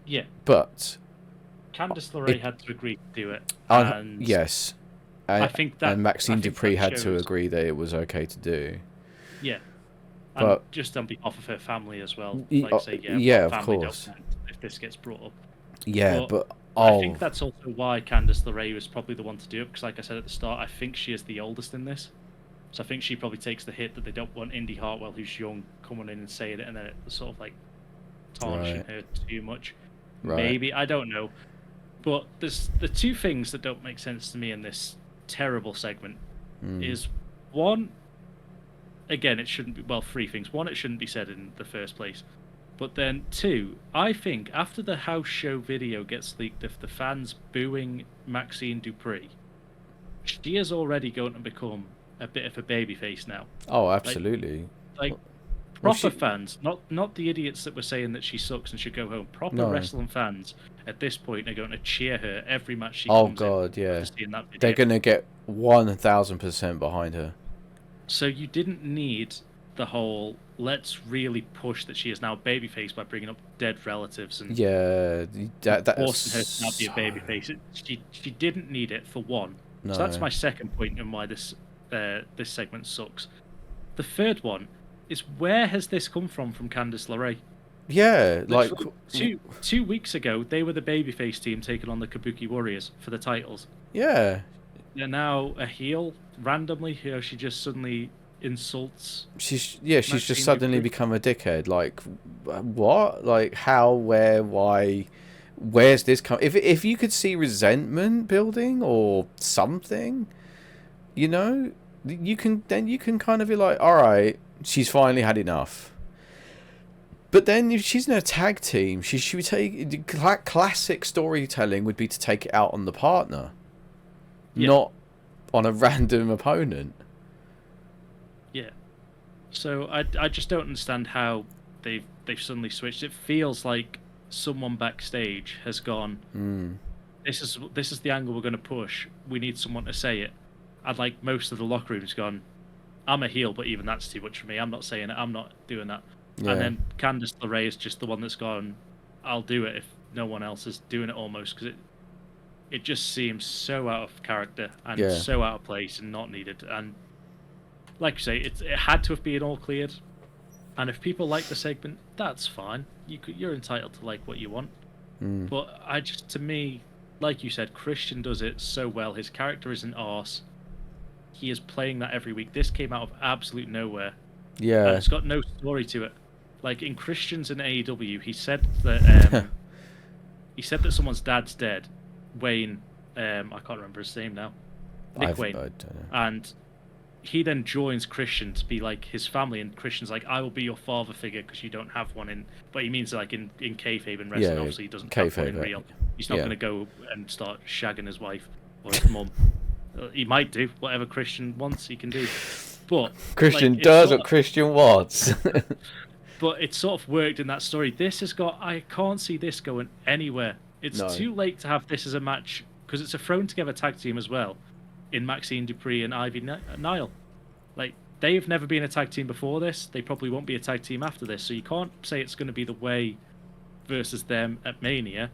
Yeah. But Candice LeRae had to agree to do it. Yes. I think that... And Maxine Dupree had to agree that it was okay to do. Yeah. And but just on behalf of her family as well. Of course. If this gets brought up. Yeah, but I think that's also why Candice LeRae was probably the one to do it, because like I said at the start, I think she is the oldest in this. So I think she probably takes the hit that they don't want Indy Hartwell, who's young, coming in and saying it, and then it's sort of like tarnishing her too much. Right. Maybe, I don't know. But there's the two things that don't make sense to me in this terrible segment is, one, again, it shouldn't be, well, three things. One, it shouldn't be said in the first place. But then, two, I think after the house show video gets leaked, if the fans booing Maxine Dupree, she is already going to become a bit of a babyface now. Oh, absolutely. Like proper fans, not the idiots that were saying that she sucks and should go home. Proper wrestling fans at this point are going to cheer her every match she comes in. Oh, God, yeah. They're going to get 1,000% behind her. So you didn't need the whole, let's really push that she is now babyface by bringing up dead relatives and forcing her to not be a babyface. She didn't need it, for one. No. So that's my second point in why this segment sucks. The third one is, where has this come from Candice LeRae? Yeah, like two weeks ago, they were the babyface team taking on the Kabuki Warriors for the titles. Yeah, now a heel randomly. She just suddenly insults She's just Maxine suddenly Dupree. become a dickhead. Like, what? Like, how? Where? Why? Where's this come? If you could see resentment building or something, you know, you can kind of be like, all right, she's finally had enough. But then if she's in a tag team, she would take classic storytelling would be to take it out on the partner, Yeah, not on a random opponent. yeah. So I just don't understand how they've suddenly switched. It feels like someone backstage has gone, Mm. this is the angle we're going to push. We need someone to say it. I'd like most of the locker room's gone, I'm a heel, but even that's too much for me. I'm not saying it. I'm not doing that. And Yeah, then Candice LeRae is just the one that's gone, I'll do it if no one else is doing it almost, because it just seems so out of character and yeah, so out of place and not needed. And like you say, it had to have been all cleared. And if people like the segment, that's fine. You're entitled to like what you want. mm. But to me, like you said, Christian does it so well. His character isn't arse. He is playing that every week. This came out of absolute nowhere, and Yeah. it's got no story to it. Like in Christian's in AEW, he said that someone's dad's dead. Wayne, I can't remember his name now. Nick Wayne, I don't know. and he then joins Christian to be like his family, and Christian's like, I will be your father figure because you don't have one in. But he means like in kayfabe and wrestling. Yeah, Obviously, he doesn't have one in kayfabe. real. He's not Yeah. going to go and start shagging his wife or his mum. He might do whatever Christian wants. He can do, but Christian like, does what Christian wants. but it's sort of worked in that story. This has got. I can't see this going anywhere. It's No. too late to have this as a match because it's a thrown together tag team as well, in Maxine Dupree and Ivy Nile. Like they've never been a tag team before this. They probably won't be a tag team after this. So you can't say it's going to be the way versus them at Mania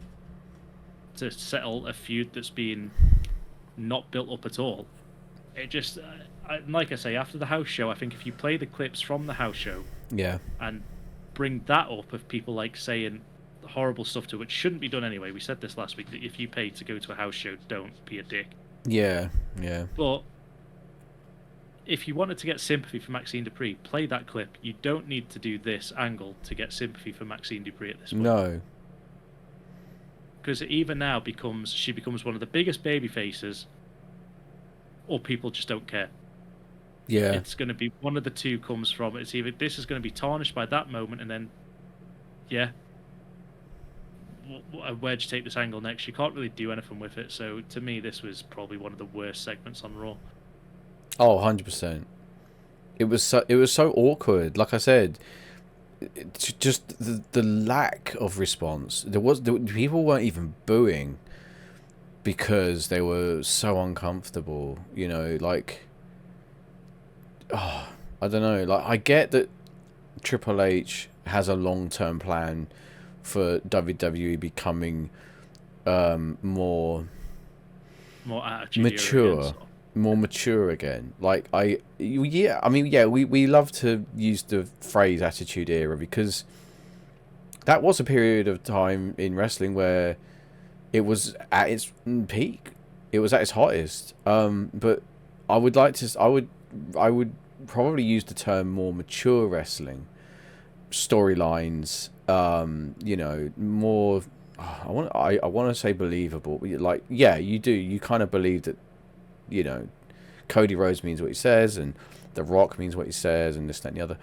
to settle a feud that's been not built up at all. It just, like I say, after the house show, I think if you play the clips from the house show Yeah. and bring that up of people like saying horrible stuff to, which shouldn't be done anyway. We said this last week that if you pay to go to a house show, don't be a dick. Yeah. Yeah. But if you wanted to get sympathy for Maxine Dupree, play that clip. You don't need to do this angle to get sympathy for Maxine Dupree at this point. No. Because even now she becomes one of the biggest baby faces, or people just don't care. Yeah. It's going to be one of the two comes from. It's either this is going to be tarnished by that moment, and then, yeah, where'd you take this angle next? You can't really do anything with it. So to me, this was probably one of the worst segments on Raw. Oh, 100%. It was so awkward. Like I said, it's just the lack of response. People weren't even booing because they were so uncomfortable. You know, like, oh, I don't know. Like, I get that Triple H has a long-term plan for WWE becoming more attitude mature. More mature again. Like I mean, we love to use the phrase attitude era because that was a period of time in wrestling where it was at its peak. It was at its hottest. But I would probably use the term more mature wrestling storylines. You know, more. I want to say believable. Like, yeah, you do. You kind of believe that. You know, Cody Rhodes means what he says, and The Rock means what he says, and this, that, and the other.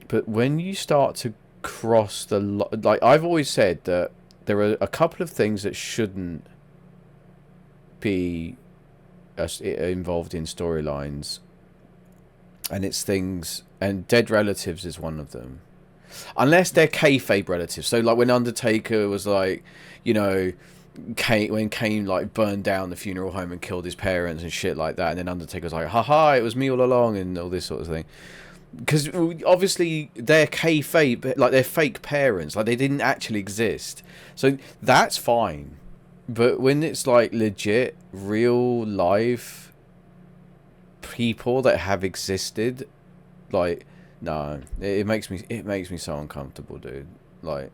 But when you start to cross the like, I've always said that there are a couple of things that shouldn't be involved in storylines, and it's things, and dead relatives is one of them, unless they're kayfabe relatives. So like when Undertaker was like, you know. When Kane like burned down the funeral home and killed his parents and shit like that, and then Undertaker's like, haha, it was me all along, and all this sort of thing. Because obviously they're kayfabe, like they're fake parents, like they didn't actually exist. So that's fine. But when it's like legit, real life people that have existed, like, no, it makes me so uncomfortable, dude. Like,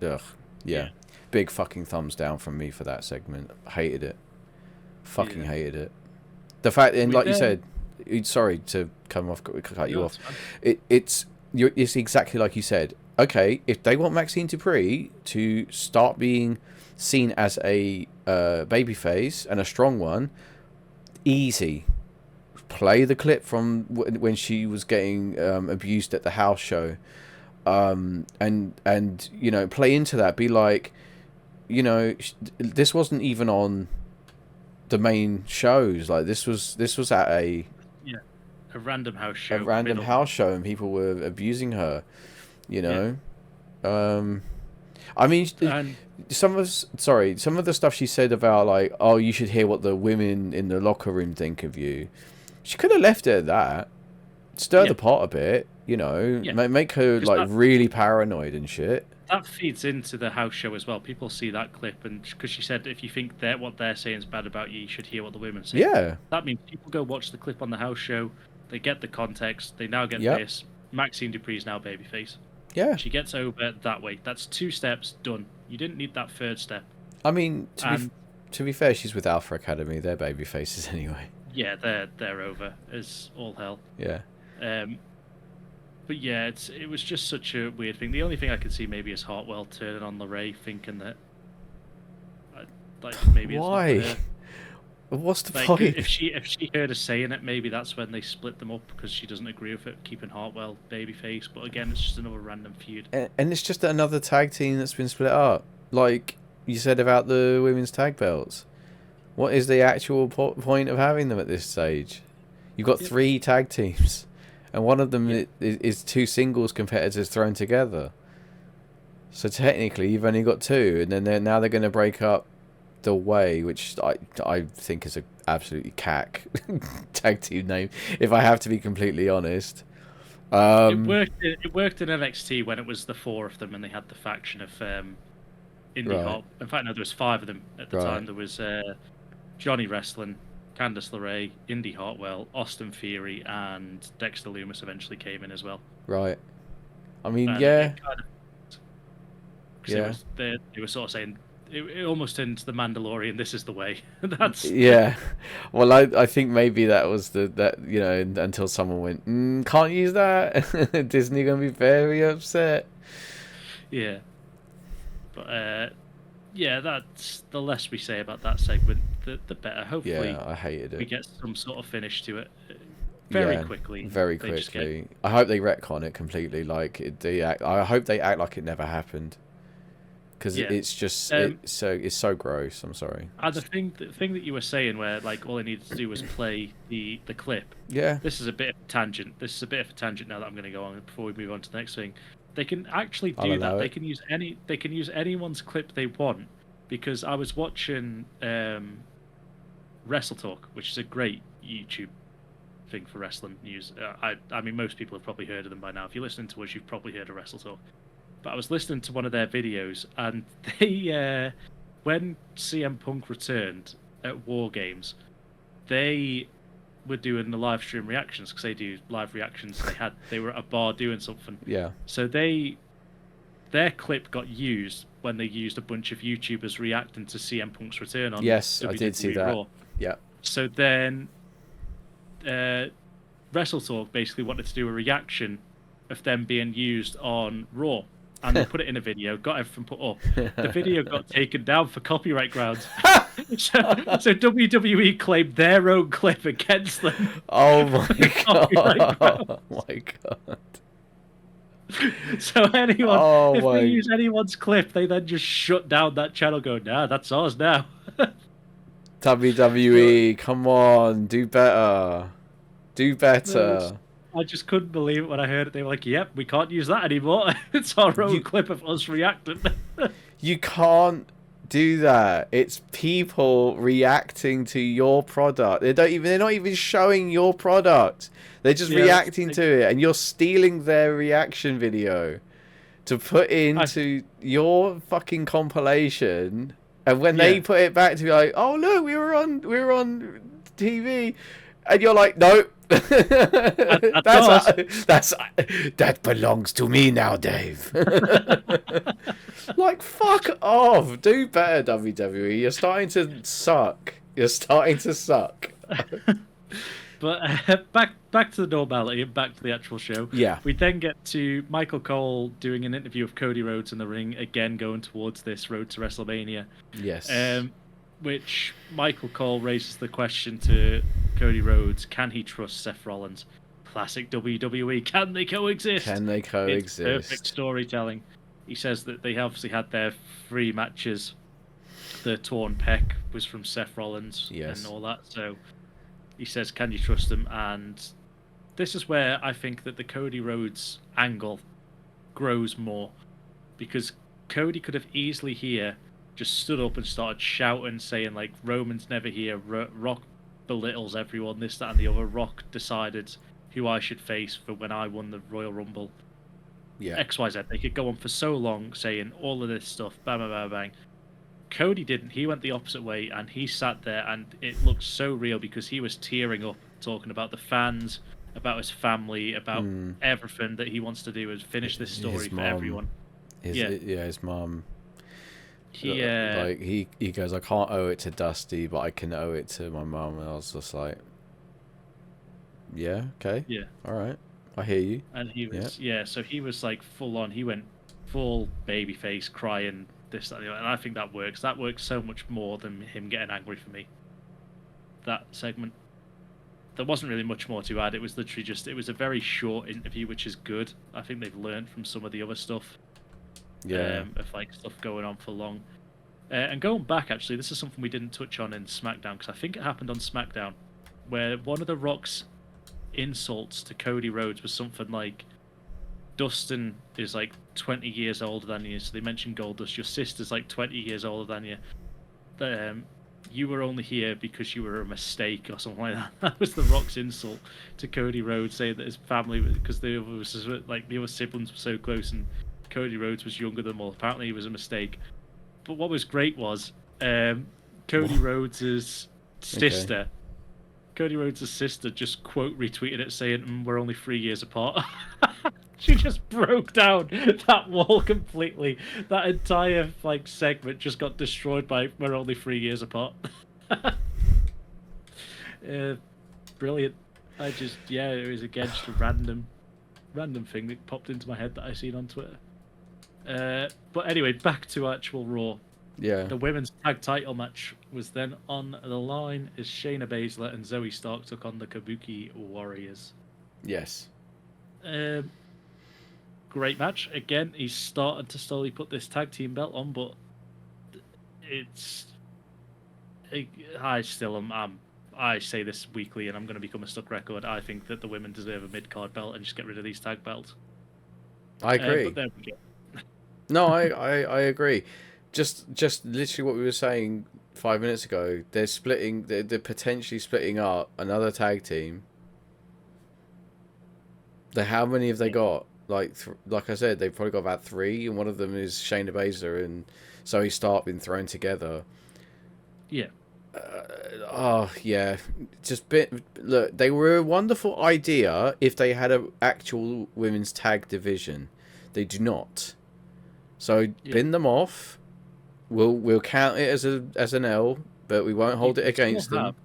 ugh, yeah. Big fucking thumbs down from me for that segment. Hated it. Fucking hated it. The fact, and like you said, sorry to cut you off. It's exactly like you said. Okay, if they want Maxine Dupree to start being seen as a babyface and a strong one, easy. Play the clip from when she was getting abused at the house show, and you know, play into that. Be like, you know, this wasn't even on the main shows. Like this was at a random house show. And people were abusing her. You know, I mean, some of the stuff she said about like, oh, you should hear what the women in the locker room think of you. She could have left it at that. Stir the pot a bit, you know, make her like really paranoid and shit. That feeds into the house show as well. People see that clip, and because she said, if you think that what they're saying is bad about you should hear what the women say. Yeah. That means people go watch the clip on the house show. They get the context. They now get this. Maxine Dupree's now babyface. Yeah. She gets over that way. That's 2 steps done. You didn't need that 3rd step. I mean, to be fair, she's with Alpha Academy. They're babyfaces anyway. Yeah, they're over as all hell. Yeah. But yeah, it was just such a weird thing. The only thing I could see maybe is Hartwell turning on LeRae, thinking that, like, maybe why? It's not What's the like, point? If she heard her saying it, maybe that's when they split them up because she doesn't agree with it, keeping Hartwell babyface. But again, it's just another random feud. And it's just another tag team that's been split up. Like you said about the women's tag belts. What is the actual point of having them at this stage? You've got 3 tag teams, and one of them is 2 singles competitors thrown together. So technically, you've only got 2, and then now they're going to break up the Way, which I think is a absolutely cack tag team name, if I have to be completely honest. It worked in NXT when it was the 4 of them, and they had the faction of Indie Hop. In fact, no, there was 5 of them at the time. There was Johnny Wrestling, Candice LeRae, Indy Hartwell, Austin Theory, and Dexter Lumis eventually came in as well. Right. I mean, they were sort of saying it almost into the Mandalorian. This is the way. That's Well, I think maybe that was that you know, until someone went, can't use that. Disney gonna be very upset. Yeah. But that's the less we say about that segment, the better. Hopefully, I hated it. We get some sort of finish to it very quickly. Very quickly. I hope they retcon it completely. Like I hope they act like it never happened. Because it's just it's so gross. I'm sorry. And the thing that you were saying, where like all I needed to do was play the clip. Yeah. This is a bit of a tangent. Now that I'm going to go on before we move on to the next thing. They can actually do that. They can use anyone's clip they want, because I was watching Wrestle Talk, which is a great YouTube thing for wrestling news. I mean, most people have probably heard of them by now. If you're listening to us, you've probably heard of Wrestle Talk. But I was listening to one of their videos, and they, when CM Punk returned at War Games, they were doing the live stream reactions, because they do live reactions. They were at a bar doing something. Yeah. So their clip got used when they used a bunch of YouTubers reacting to CM Punk's return on. Yes, WWE I did see that. Raw. Yeah. So then, Wrestle Talk basically wanted to do a reaction of them being used on Raw. And they put it in a video, got everything put up. The video got taken down for copyright grounds. So WWE claimed their own clip against them. Oh my god! Oh my god! So if they use anyone's clip, they then just shut down that channel. Going, nah, that's ours now. WWE, come on, do better. Do better. I just couldn't believe it when I heard it. They were like, yep, we can't use that anymore. It's our own clip of us reacting. You can't do that. It's people reacting to your product. They're not even showing your product. They're just reacting to it, and you're stealing their reaction video to put into your fucking compilation. And when they put it back to be like, oh look, we were on TV, and you're like, no. That belongs to me now, Dave. Like, fuck off. Do better, WWE. You're starting to suck. You're starting to suck. But back to the normality and back to the actual show. Yeah. We then get to Michael Cole doing an interview of Cody Rhodes in the ring, again going towards this road to WrestleMania. Yes. Which Michael Cole raises the question to Cody Rhodes: can he trust Seth Rollins? Classic WWE. Can they coexist? Can they coexist? It's perfect storytelling. He says that they obviously had their 3 matches. The torn pec was from Seth Rollins and all that. So he says, can you trust them? And this is where I think that the Cody Rhodes angle grows more. Because Cody could have easily here just stood up and started shouting, saying, like, Roman's never here, Rock belittles everyone, this, that, and the other. Rock decided who I should face for when I won the Royal Rumble. Yeah. XYZ. They could go on for so long saying all of this stuff, bang, bang, bang, bang. Cody didn't. He went the opposite way, and he sat there, and it looked so real because he was tearing up, talking about the fans, about his family, about everything that he wants to do is finish this story for everyone. His mum. He goes, I can't owe it to Dusty, but I can owe it to my mum. And I was just like, yeah, okay, yeah, all right, I hear you. And he was so he was like full on. He went full babyface, crying. This, that, and the other. And I think that works. That works so much more than him getting angry for me. That segment. There wasn't really much more to add. It was literally just, it was a very short interview, which is good. I think they've learned from some of the other stuff. Yeah. Of like stuff going on for long. And going back, actually, this is something we didn't touch on in SmackDown, because I think it happened on SmackDown, where one of the Rock's insults to Cody Rhodes was something like, Dustin is like 20 years older than you, so they mentioned Goldust. Your sister's like 20 years older than you. You were only here because you were a mistake or something like that. That was the Rock's insult to Cody Rhodes, saying that his family, because the other siblings were so close, and Cody Rhodes was younger than them all. Apparently, he was a mistake. But what was great was Cody Rhodes' sister. Okay. Cody Rhodes' sister just quote retweeted it, saying, "We're only 3 years apart." She just broke down that wall completely. That entire segment just got destroyed by "we're only 3 years apart." Brilliant. It was again just a random thing that popped into my head that I seen on Twitter. But anyway, back to actual Raw. Yeah. The women's tag title match was then on the line as Shayna Baszler and Zoe Stark took on the Kabuki Warriors. Yes. Great match. Again, he's started to slowly put this tag team belt on, but I say this weekly, and I'm going to become a stuck record. I think that the women deserve a mid-card belt and just get rid of these tag belts. I agree. But there we go. No, I agree. Just literally what we were saying 5 minutes ago. They're potentially splitting up another tag team. How many have they got? Like I said, they've probably got about 3, and one of them is Shayna Baszler and Zoe Stark being thrown together. Yeah. Look, they were a wonderful idea if they had an actual women's tag division. They do not. So bin them off. We'll count it as an L, but we won't hold it against them.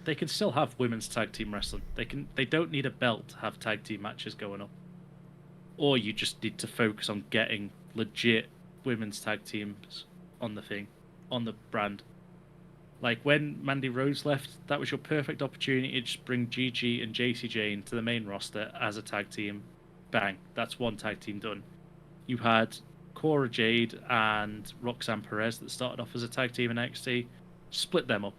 They can still have women's tag team wrestling. They don't need a belt to have tag team matches going up. Or you just need to focus on getting legit women's tag teams on the brand. Like when Mandy Rose left, that was your perfect opportunity to just bring Gigi and JC Jane to the main roster as a tag team. Bang, that's one tag team done. You had Cora Jade and Roxanne Perez that started off as a tag team in NXT. Split them up.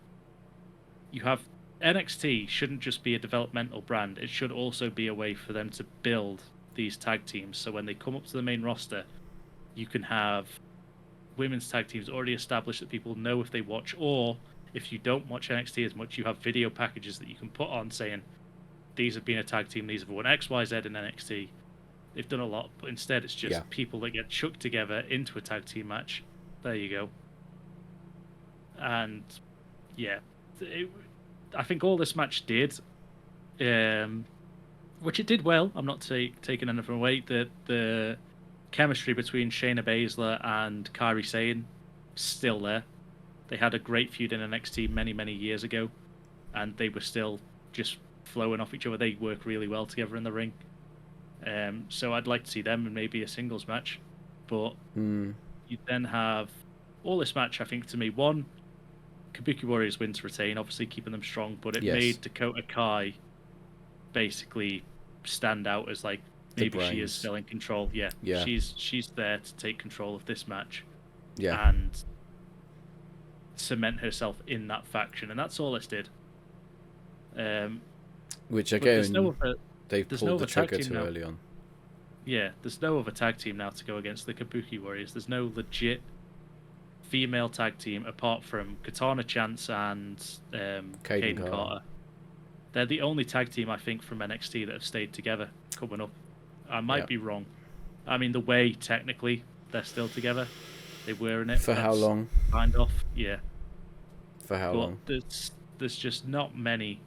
You have NXT shouldn't just be a developmental brand. It should also be a way for them to build these tag teams. So when they come up to the main roster, you can have women's tag teams already established that people know if they watch, or if you don't watch NXT as much, you have video packages that you can put on saying, these have been a tag team, these have won XYZ in NXT. They've done a lot, but instead it's just people that get chucked together into a tag team match. There you go. And I think all this match did, which it did well. I'm not taking anything away. The chemistry between Shayna Baszler and Kairi Sane still there. They had a great feud in NXT many years ago, and they were still just flowing off each other. They work really well together in the ring. So I'd like to see them in maybe a singles match. But you then have all this match, I think, to me, one, Kabuki Warriors win to retain, obviously keeping them strong, but it made Dakota Kai basically stand out as like maybe she is still in control. Yeah. She's there to take control of this match. Yeah. And cement herself in that faction, and that's all this did. Which again, they pulled the trigger too early on. Yeah, there's no other tag team now to go against the Kabuki Warriors. There's no legit female tag team apart from Katana Chance and Kaden Carter. They're the only tag team, I think, from NXT that have stayed together coming up. I might be wrong. I mean, the way technically they're still together. They were in it. For how long? Signed off, yeah. For how long? There's just not many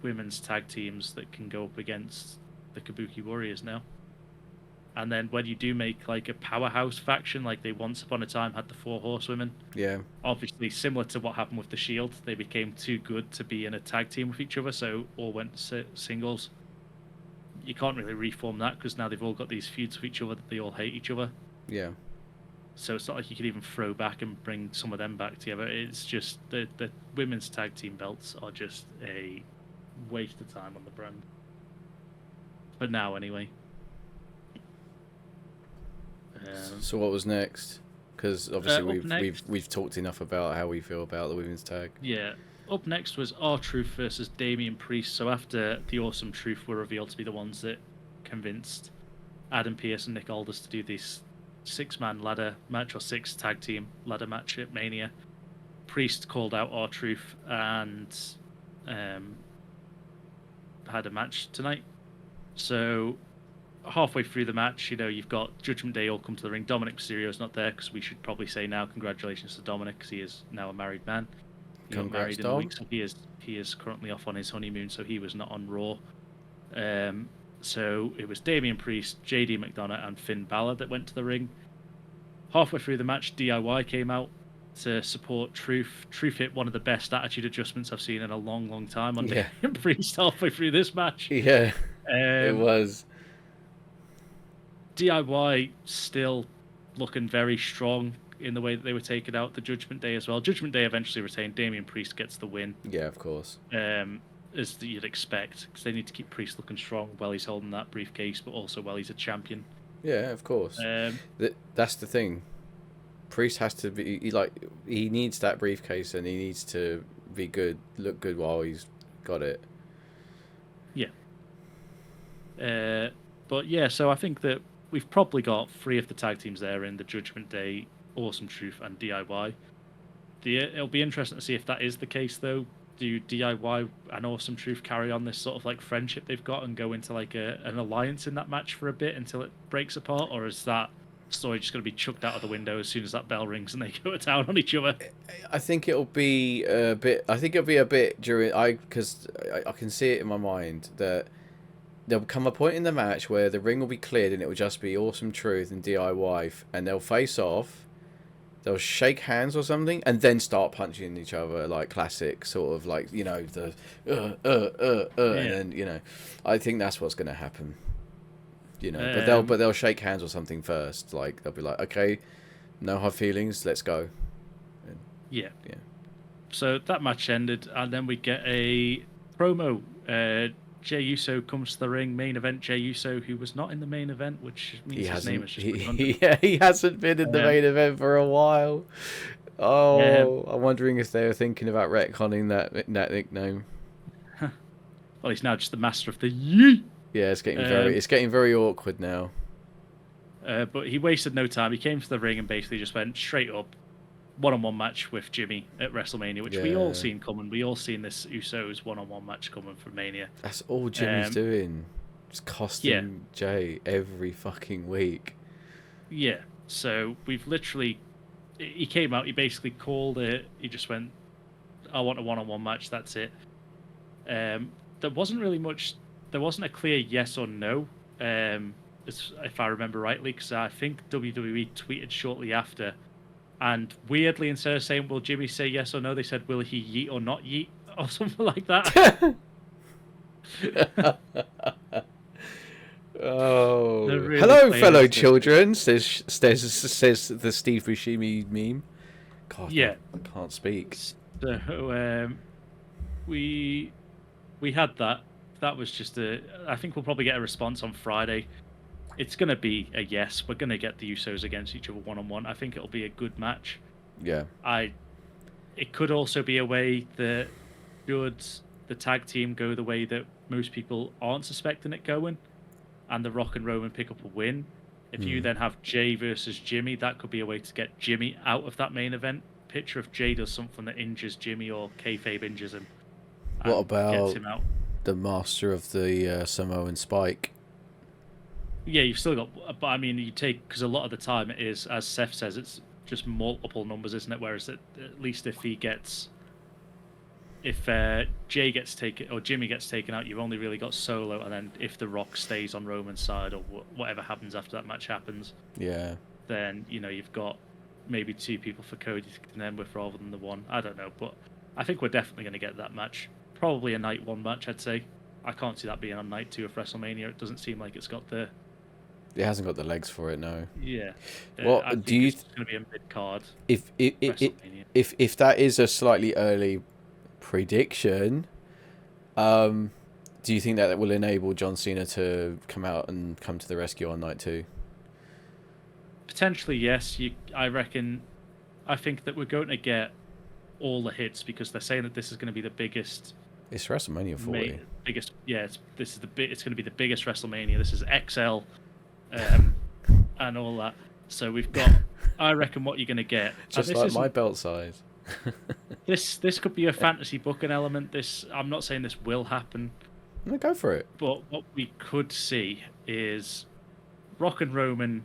women's tag teams that can go up against the Kabuki Warriors now. And then when you do make like a powerhouse faction, like they once upon a time had the 4 Horsewomen. Yeah. Obviously, similar to what happened with the Shield, they became too good to be in a tag team with each other, so all went singles. You can't really reform that because now they've all got these feuds with each other that they all hate each other. Yeah. So it's not like you could even throw back and bring some of them back together. It's just the women's tag team belts are just a waste of time on the brand. But now, anyway. So what was next? Because obviously we've talked enough about how we feel about the women's tag. Yeah. Up next was R-Truth versus Damian Priest. So after the Awesome Truth were revealed to be the ones that convinced Adam Pearce and Nick Aldis to do this 6-man ladder match or 6 tag team ladder match at Mania, Priest called out R-Truth and had a match tonight. So halfway through the match, you've got Judgment Day all come to the ring. Dominic Mysterio's not there because we should probably say now congratulations to Dominic because he is now a married man. He got married in a week, so he is currently off on his honeymoon, so he was not on Raw. So it was Damian Priest, JD McDonough, and Finn Balor that went to the ring. Halfway through the match, DIY came out to support Truth. Truth hit one of the best attitude adjustments I've seen in a long time on Damian Priest halfway through this match. Yeah, it was. DIY still looking very strong in the way that they were taken out. The Judgment Day as well. Judgment Day eventually retained. Damian Priest gets the win. Yeah, of course. As you'd expect, because they need to keep Priest looking strong while he's holding that briefcase, but also while he's a champion. Yeah, of course. That's the thing. Priest has to be he needs that briefcase and he needs to be good, look good while he's got it. Yeah. But yeah, so I think that we've probably got 3 of the tag teams there in the Judgment Day, Awesome Truth, and DIY. It'll be interesting to see if that is the case, though. Do DIY and Awesome Truth carry on this sort of like friendship they've got and go into like an alliance in that match for a bit until it breaks apart, or is that story just going to be chucked out of the window as soon as that bell rings and they go to town on each other? I think it'll be a bit. I think it'll be a bit during because I can see it in my mind that there'll come a point in the match where the ring will be cleared and it will just be Awesome Truth and DIY, and they'll face off. They'll shake hands or something, and then start punching each other like classic sort of like the and then I think that's what's going to happen. But they'll shake hands or something first. Like they'll be like, okay, no hard feelings, let's go. And, yeah. So that match ended, and then we get a promo. Jey Uso comes to the ring, main event Jey Uso, who was not in the main event, which means his name is just he hasn't been in the main event for a while. I'm wondering if they were thinking about retconning that nickname. Well, he's now just the master of the yeet. Yeah, it's getting very awkward now. But he wasted no time. He came to the ring and basically just went straight up, one-on-one match with Jimmy at WrestleMania, which we all seen coming. We all seen this Usos one-on-one match coming from Mania. That's all Jimmy's doing. Just costing Jay every fucking week. Yeah. So we've literally... He came out, he basically called it. He just went, I want a one-on-one match, that's it. There wasn't really much... There wasn't a clear yes or no, if I remember rightly, because I think WWE tweeted shortly after And weirdly, instead of saying, will Jimmy say yes or no, they said, will he yeet or not yeet? Or something like that. They're Oh, really hello, playing fellow into this. children, says the Steve Buscemi meme. God, Yeah. I can't speak. So we had that. That was just I think we'll probably get a response on Friday. It's going to be a yes. We're going to get the Usos against each other one-on-one. I think it'll be a good match. Yeah. It could also be a way that should the tag team go the way that most people aren't suspecting it going, and the Rock and Roman pick up a win. If you then have Jay versus Jimmy, that could be a way to get Jimmy out of that main event picture. If Jay does something that injures Jimmy or kayfabe injures him, What about gets him out. the master of the Samoan Spike? Yeah, you've still got, but I mean, you take, because a lot of the time it is, as Seth says, it's just multiple numbers, isn't it? Whereas at least if Jay gets taken or Jimmy gets taken out, you've only really got Solo, and then if the Rock stays on Roman's side or whatever happens after that match happens, Yeah. then you've got maybe two people for Cody to contend with rather than the one. I don't know, but I think we're definitely going to get that match. Probably a night one match, I'd say. I can't see that being on night 2 of WrestleMania. It doesn't seem like it's got the. It hasn't got the legs for it, no. Yeah. What I think do you? it's going to be a mid card. If that is a slightly early prediction, do you think that will enable John Cena to come out and come to the rescue on night 2? Potentially, yes. I reckon. I think that we're going to get all the hits because they're saying that this is going to be the biggest. It's WrestleMania 40. Biggest. Yeah, it's going to be the biggest WrestleMania. This is XL, and all that. So we've got. I reckon what you're going to get. Just like my belt size. This could be a fantasy booking element. I'm not saying this will happen. No, go for it. But what we could see is Rock and Roman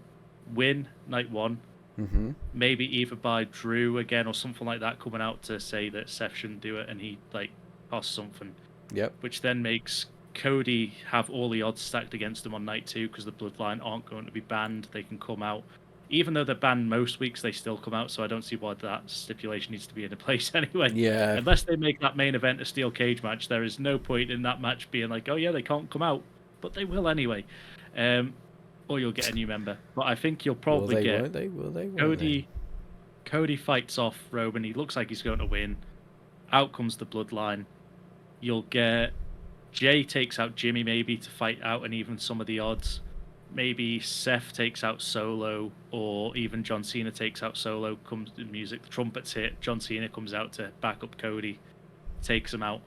win night 1. Mm-hmm. Maybe either by Drew again or something like that coming out to say that Seth shouldn't do it and he costs something. Yep. Which then makes Cody have all the odds stacked against him on night 2 because the Bloodline aren't going to be banned. They can come out. Even though they're banned most weeks, they still come out, so I don't see why that stipulation needs to be in place anyway. Yeah. Unless they make that main event a steel cage match, there is no point in that match being like, oh yeah, they can't come out. But they will anyway. Or you'll get a new member. But I think you'll probably get... Won't they? Will they? Cody fights off Roman. He looks like he's going to win. Out comes the Bloodline. You'll get... Jay takes out Jimmy maybe to fight out and even some of the odds. Maybe Seth takes out Solo, or even John Cena takes out Solo. Comes the music, the trumpets hit. John Cena comes out to back up Cody, takes him out.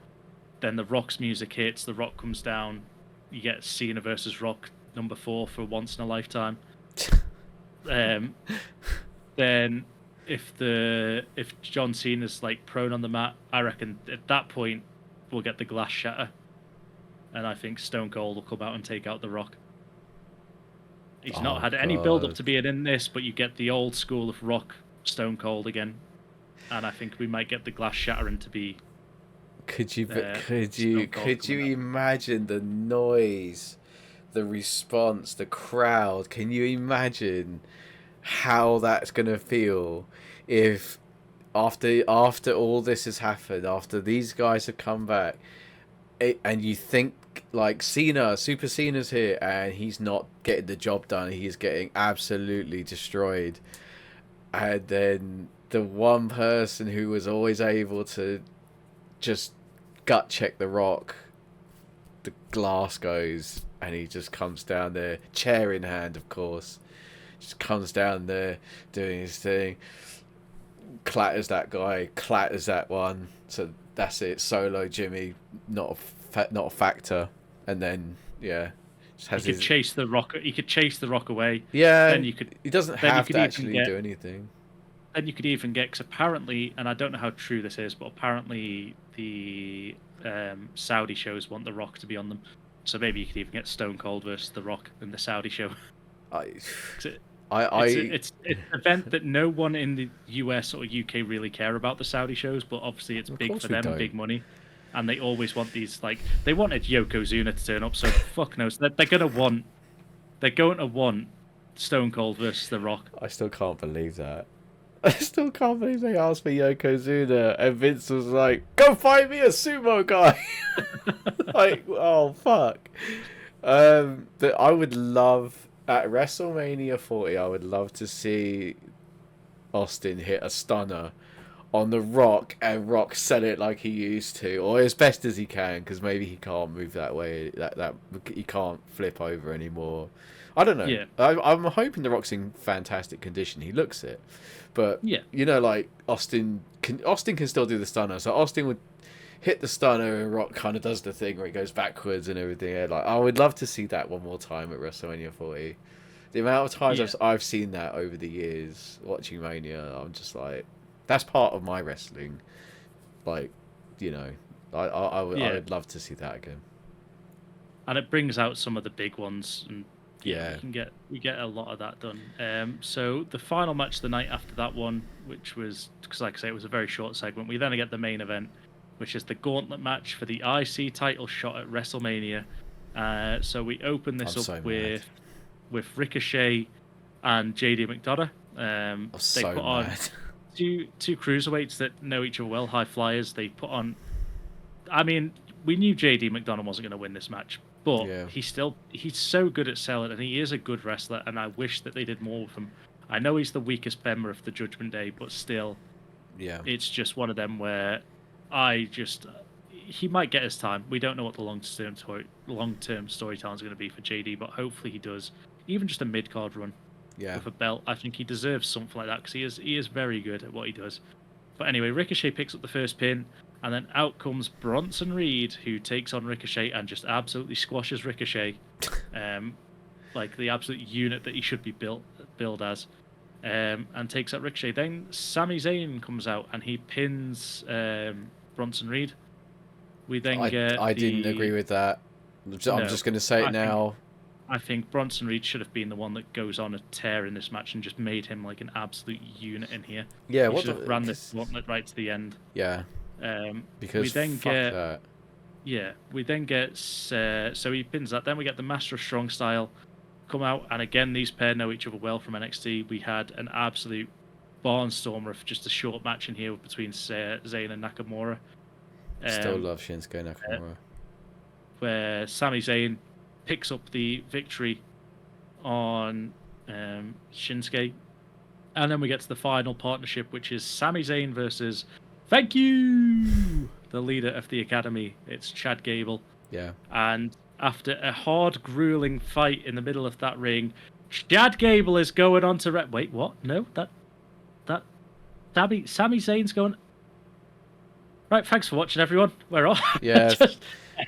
Then the Rock's music hits. The Rock comes down. You get Cena versus Rock number 4 for once in a lifetime. Then if John Cena's prone on the mat, I reckon at that point we'll get the glass shatter, and I think Stone Cold will come out and take out the Rock. He's not had any build-up to being in this, but you get the old school of Rock, Stone Cold again, and I think we might get the glass shattering to be. Could you imagine the noise, the response, the crowd? Can you imagine how that's gonna feel if after all this has happened, after these guys have come back, and you think Super Cena's here and he's not getting the job done, he's getting absolutely destroyed, and then the one person who was always able to just gut check the Rock, the glass goes and he just comes down there, chair in hand of course, just comes down there doing his thing, clatters that guy, clatters that one, so that's it. Solo Jimmy not a factor, and then just has he could chase the Rock. He could chase the Rock away. Yeah, then you could. He doesn't have to actually do anything. Then you could even get, because apparently, and I don't know how true this is, but apparently the Saudi shows want the Rock to be on them. So maybe you could even get Stone Cold versus the Rock in the Saudi show. It's an event that no one in the US or UK really care about, the Saudi shows, but obviously it's big for them, big money, and they always want these. They wanted Yokozuna to turn up, so fuck knows they're going to want Stone Cold versus the Rock. I still can't believe that. I still can't believe they asked for Yokozuna, and Vince was like, "Go find me a sumo guy." Like, oh fuck. But I would love at WrestleMania 40. I would love to see Austin hit a stunner on the Rock and Rock sell it like he used to, or as best as he can, because maybe he can't move that way. That he can't flip over anymore. I don't know. Yeah. I'm hoping the Rock's in fantastic condition. He looks it, but Yeah. you know, like Austin can still do the stunner. So Austin would hit the stunner, and Rock kind of does the thing where he goes backwards and everything. Yeah, like I would love to see that one more time at WrestleMania 40. The amount of times I've seen that over the years watching Mania, I'm just like, that's part of my wrestling. Like, you know, I would love to see that again. And it brings out some of the big ones, and yeah, we get a lot of that done. So the final match the night after that one, which was, because like I say, it was a very short segment. We then get the main event, which is the gauntlet match for the IC title shot at WrestleMania. So we open this up with Ricochet and JD McDonough. They put on two cruiserweights that know each other well, high flyers. They put on. I mean, we knew JD McDonough wasn't going to win this match, but he's so good at selling, and he is a good wrestler. And I wish that they did more with him. I know he's the weakest member of the Judgment Day, but still, it's just one of them where he might get his time. We don't know what the long-term storytelling is going to be for JD, but hopefully he does. Even just a mid-card run with a belt, I think he deserves something like that, because he is very good at what he does. But anyway, Ricochet picks up the first pin, and then out comes Bronson Reed, who takes on Ricochet and just absolutely squashes Ricochet, like the absolute unit that he should be billed as, and takes out Ricochet. Then Sami Zayn comes out and he pins Bronson Reed. We then I didn't agree with that. I'm just going to say it now. I think Bronson Reed should have been the one that goes on a tear in this match and just made him like an absolute unit in here. Yeah, he should have ran this gauntlet right to the end. Yeah. Because we then that. Yeah, we then get so he pins that. Then we get the Master of Strong Style come out, and again these pair know each other well from NXT. We had an absolute barnstormer of just a short match in here between Zayn and Nakamura. Still love Shinsuke Nakamura. Where Sami Zayn picks up the victory on Shinsuke, and then we get to the final partnership, which is Sami Zayn versus Thank You, the leader of the Academy. It's Chad Gable. Yeah. And after a hard, grueling fight in the middle of that ring, Chad Gable is going on to wait, what? No, that Sami Zayn's going. Right, thanks for watching, everyone. We're off. Yeah.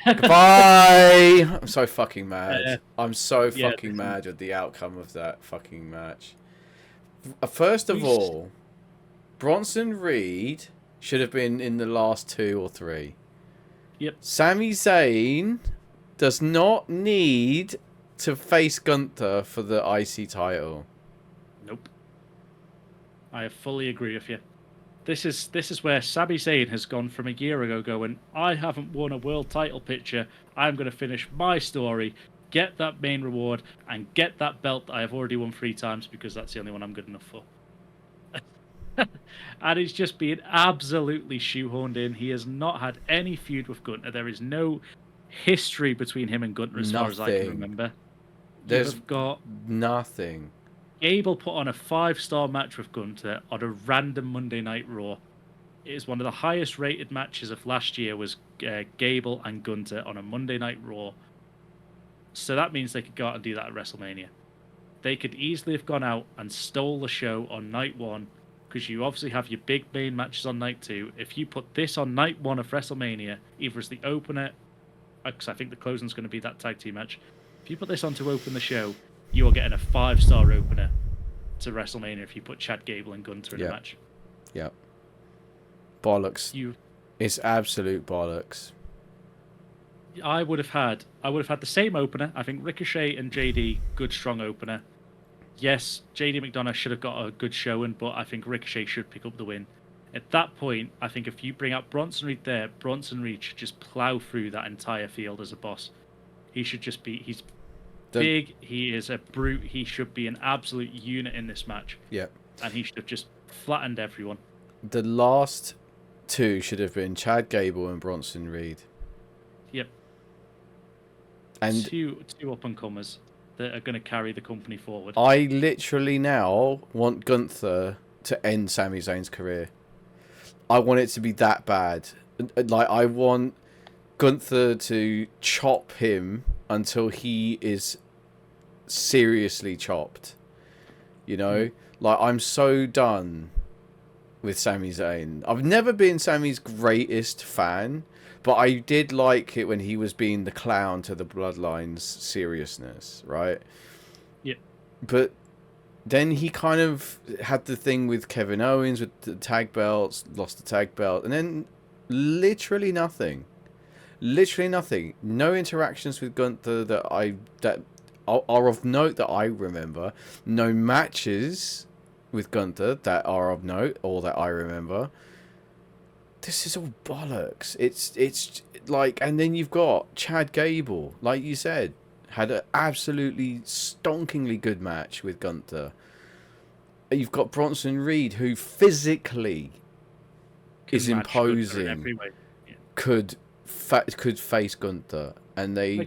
Goodbye. I'm so fucking mad. I'm so fucking mad with the outcome of that fucking match. First of all, Bronson Reed should have been in the last 2 or 3. Yep. Sami Zayn does not need to face Gunther for the IC title. Nope. I fully agree with you. This is where Sami Zayn has gone from a year ago going, I haven't won a world title picture. I'm going to finish my story, get that main reward, and get that belt that I have already won 3 times because that's the only one I'm good enough for. And he's just being absolutely shoehorned in. He has not had any feud with Gunther. There is no history between him and Gunther as far as I can remember. There's got nothing. Gable put on a 5-star match with Gunther on a random Monday Night Raw. It is one of the highest rated matches of last year was Gable and Gunther on a Monday Night Raw. So that means they could go out and do that at WrestleMania. They could easily have gone out and stole the show on night 1, because you obviously have your big main matches on night 2. If you put this on night 1 of WrestleMania, either as the opener, because I think the closing is going to be that tag team match. If you put this on to open the show, you are getting a 5-star opener to WrestleMania if you put Chad Gable and Gunther in a match. Yeah. Bollocks. It's absolute bollocks. I would have had the same opener. I think Ricochet and JD, good strong opener. Yes, JD McDonough should have got a good showing, but I think Ricochet should pick up the win. At that point, I think if you bring out Bronson Reed there, Bronson Reed should just plow through that entire field as a boss. He should just be... He's big. He is a brute. He should be an absolute unit in this match. Yeah. and he should have just flattened everyone. The last two should have been Chad Gable and Bronson Reed. Yep. And two up and comers that are going to carry the company forward. I literally now want Gunther to end Sami Zayn's career. I want it to be that bad. Like, I want Gunther to chop him until he is seriously chopped. You know? Like, I'm so done with Sami Zayn. I've never been Sami's greatest fan, but I did like it when he was being the clown to the Bloodline's seriousness, right? Yeah. But then he kind of had the thing with Kevin Owens with the tag belts, lost the tag belt, and then literally nothing. Literally nothing. No interactions with Gunther that are of note that I remember. No matches with Gunther that are of note or that I remember. This is all bollocks. It's like, and then you've got Chad Gable, like you said, had an absolutely stonkingly good match with Gunther. You've got Bronson Reed, who physically is imposing, could face Gunther, and they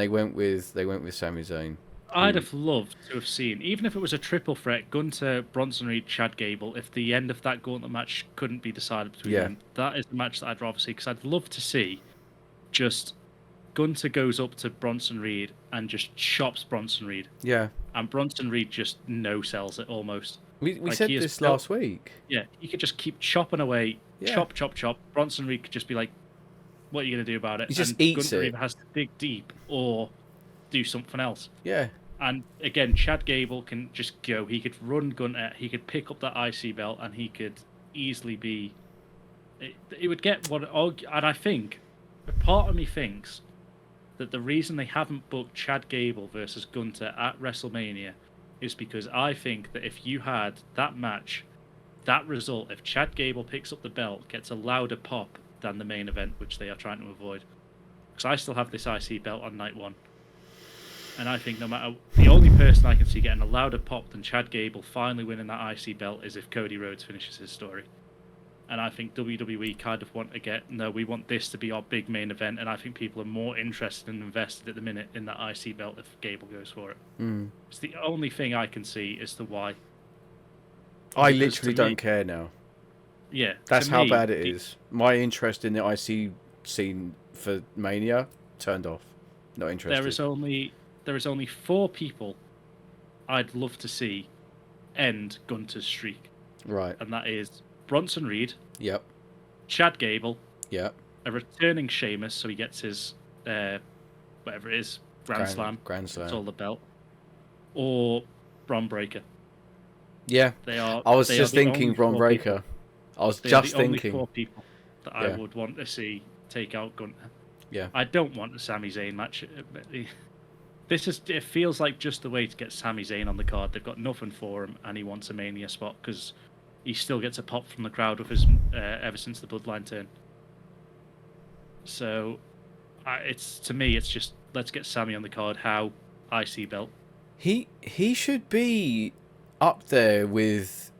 went with Sami Zayn. I'd have loved to have seen, even if it was a triple threat, Gunther, Bronson Reed, Chad Gable, if the end of that gauntlet match couldn't be decided between them, that is the match that I'd rather see, because I'd love to see just Gunther goes up to Bronson Reed and just chops Bronson Reed. Yeah. And Bronson Reed just no-sells it almost. We said this last week. Yeah, he could just keep chopping away, chop. Bronson Reed could just be like, what are you going to do about it? He just eats Gunther it. either has to dig deep or do something else. Yeah. And again, Chad Gable can just go. He could run Gunther. He could pick up that IC belt, and he could easily be. It would get what. And I think, a part of me thinks that the reason they haven't booked Chad Gable versus Gunther at WrestleMania is because I think that if you had that match, that result, if Chad Gable picks up the belt, gets a louder pop than the main event, which they are trying to avoid. Because I still have this IC belt on night one. And I think no matter, the only person I can see getting a louder pop than Chad Gable finally winning that IC belt is if Cody Rhodes finishes his story. And I think WWE kind of want to get, no, we want this to be our big main event, and I think people are more interested and invested at the minute in that IC belt if Gable goes for it. It's the only thing I can see as to why. I literally don't care now. Yeah. That's how bad it is. My interest in the IC scene for Mania turned off. Not interested. There is only 4 people I'd love to see end Gunther's streak. Right. And that is Bronson Reed. Yep. Chad Gable. Yep. A returning Sheamus, so he gets his whatever it is, Grand Slam. It's all the belt. Or Bron Breakker. Yeah. I was just thinking Bron Breakker. I was just thinking. Only 4 people that I would want to see take out Gunther. Yeah. I don't want a Sami Zayn match. It feels like just the way to get Sami Zayn on the card. They've got nothing for him, and he wants a Mania spot because he still gets a pop from the crowd with his ever since the Bloodline turn. So, to me, it's just let's get Sami on the card. How IC belt. He should be up there with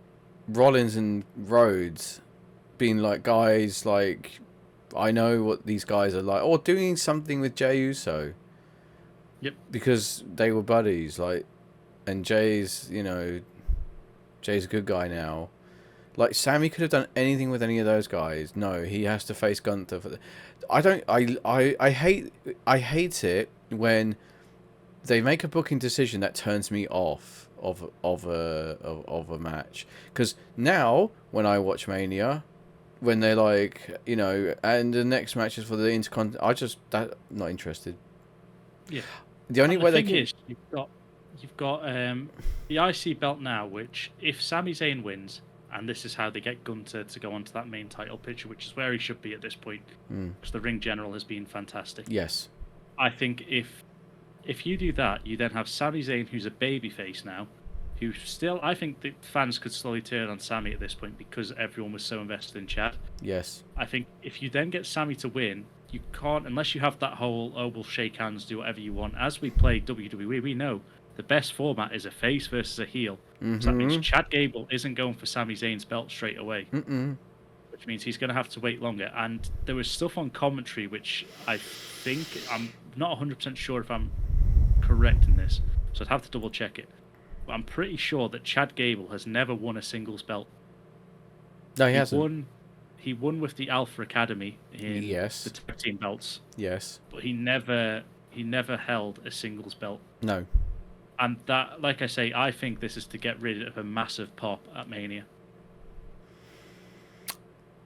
Rollins and Rhodes, being like guys like I know what these guys are like, or doing something with Jey Uso. Yep. Because they were buddies, like, and Jay's a good guy now. Like, Sami could have done anything with any of those guys. No, he has to face Gunther for I hate it when they make a booking decision that turns me off of a match. Because now when I watch Mania, when they're like, and the next match is for the Intercontinental, not interested. Yeah. The only way they can is you've got the IC belt now, which if Sami Zayn wins, and this is how they get Gunther to go onto that main title picture, which is where he should be at this point, because the ring general has been fantastic. Yes. I think if you do that, you then have Sami Zayn, who's a babyface now, who still, I think the fans could slowly turn on Sami at this point because everyone was so invested in Chad. Yes. I think if you then get Sami to win, you can't, unless you have that whole, we'll shake hands, do whatever you want. As we play WWE, we know the best format is a face versus a heel. Mm-hmm. So that means Chad Gable isn't going for Sami Zayn's belt straight away. Mm-mm. Which means he's going to have to wait longer. And there was stuff on commentary which I think, I'm not 100% sure if I'm correct in this, so I'd have to double check it. But I'm pretty sure that Chad Gable has never won a singles belt. No, he hasn't. He won with the Alpha Academy in Yes. the tag team belts. Yes. But he never held a singles belt. No. And that, like I say, I think this is to get rid of a massive pop at Mania.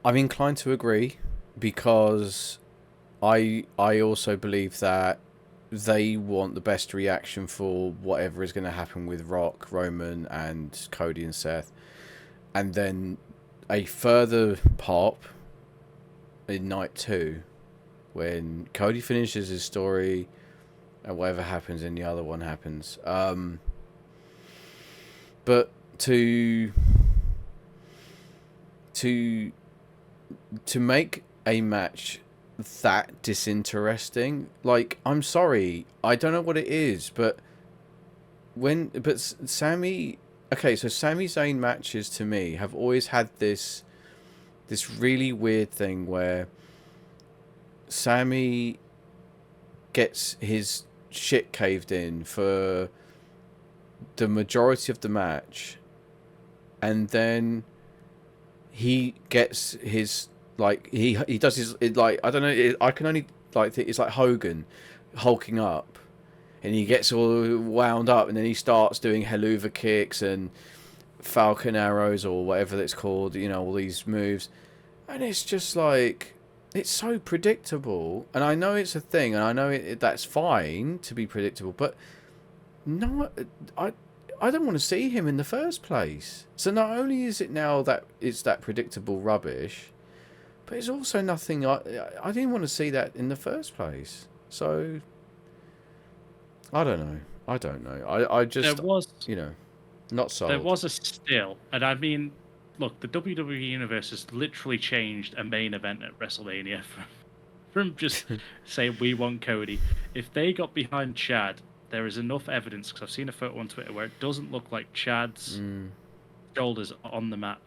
I'm inclined to agree because I also believe that they want the best reaction for whatever is going to happen with Rock, Roman, and Cody and Seth, and then a further pop in night 2 when Cody finishes his story and whatever happens in the other one happens. But to make a match that disinteresting, like, I'm sorry, I don't know what it is, but Sami, okay, so Sami Zayn matches to me have always had this really weird thing where Sami gets his shit caved in for the majority of the match, and then he gets his, like, he does his, like, I don't know, I can only, like, think it's like Hogan hulking up, and he gets all wound up, and then he starts doing Helluva kicks and Falcon arrows or whatever it's called, you know, all these moves, and it's just like, it's so predictable. And I know it's a thing, and I know that's fine to be predictable, but no, I don't want to see him in the first place. So not only is it now that it's that predictable rubbish, but it's also nothing. I didn't want to see that in the first place. So I don't know. I just, There was, not sold. There was a still, and I mean, look, the WWE universe has literally changed a main event at WrestleMania from just saying we want Cody. If they got behind Chad, there is enough evidence, because I've seen a photo on Twitter where it doesn't look like Chad's shoulders are on the mat.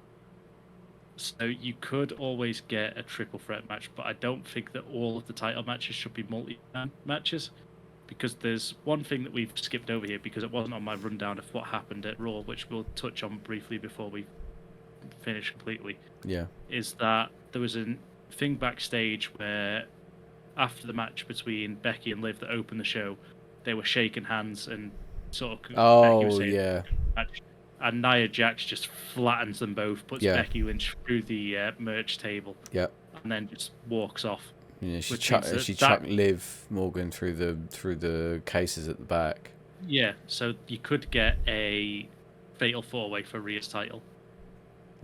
So you could always get a triple threat match, but I don't think that all of the title matches should be multi-man matches, because there's one thing that we've skipped over here because it wasn't on my rundown of what happened at Raw, which we'll touch on briefly before we finish completely. Yeah. Is that there was a thing backstage where after the match between Becky and Liv that opened the show, they were shaking hands and sort of Becky was saying, yeah. And Nia Jax just flattens them both, puts Yeah. Becky Lynch through the merch table, Yeah. and then just walks off. Yeah, she Which means that chucked Liv Morgan through the cases at the back. Yeah, so you could get a fatal four-way for Rhea's title,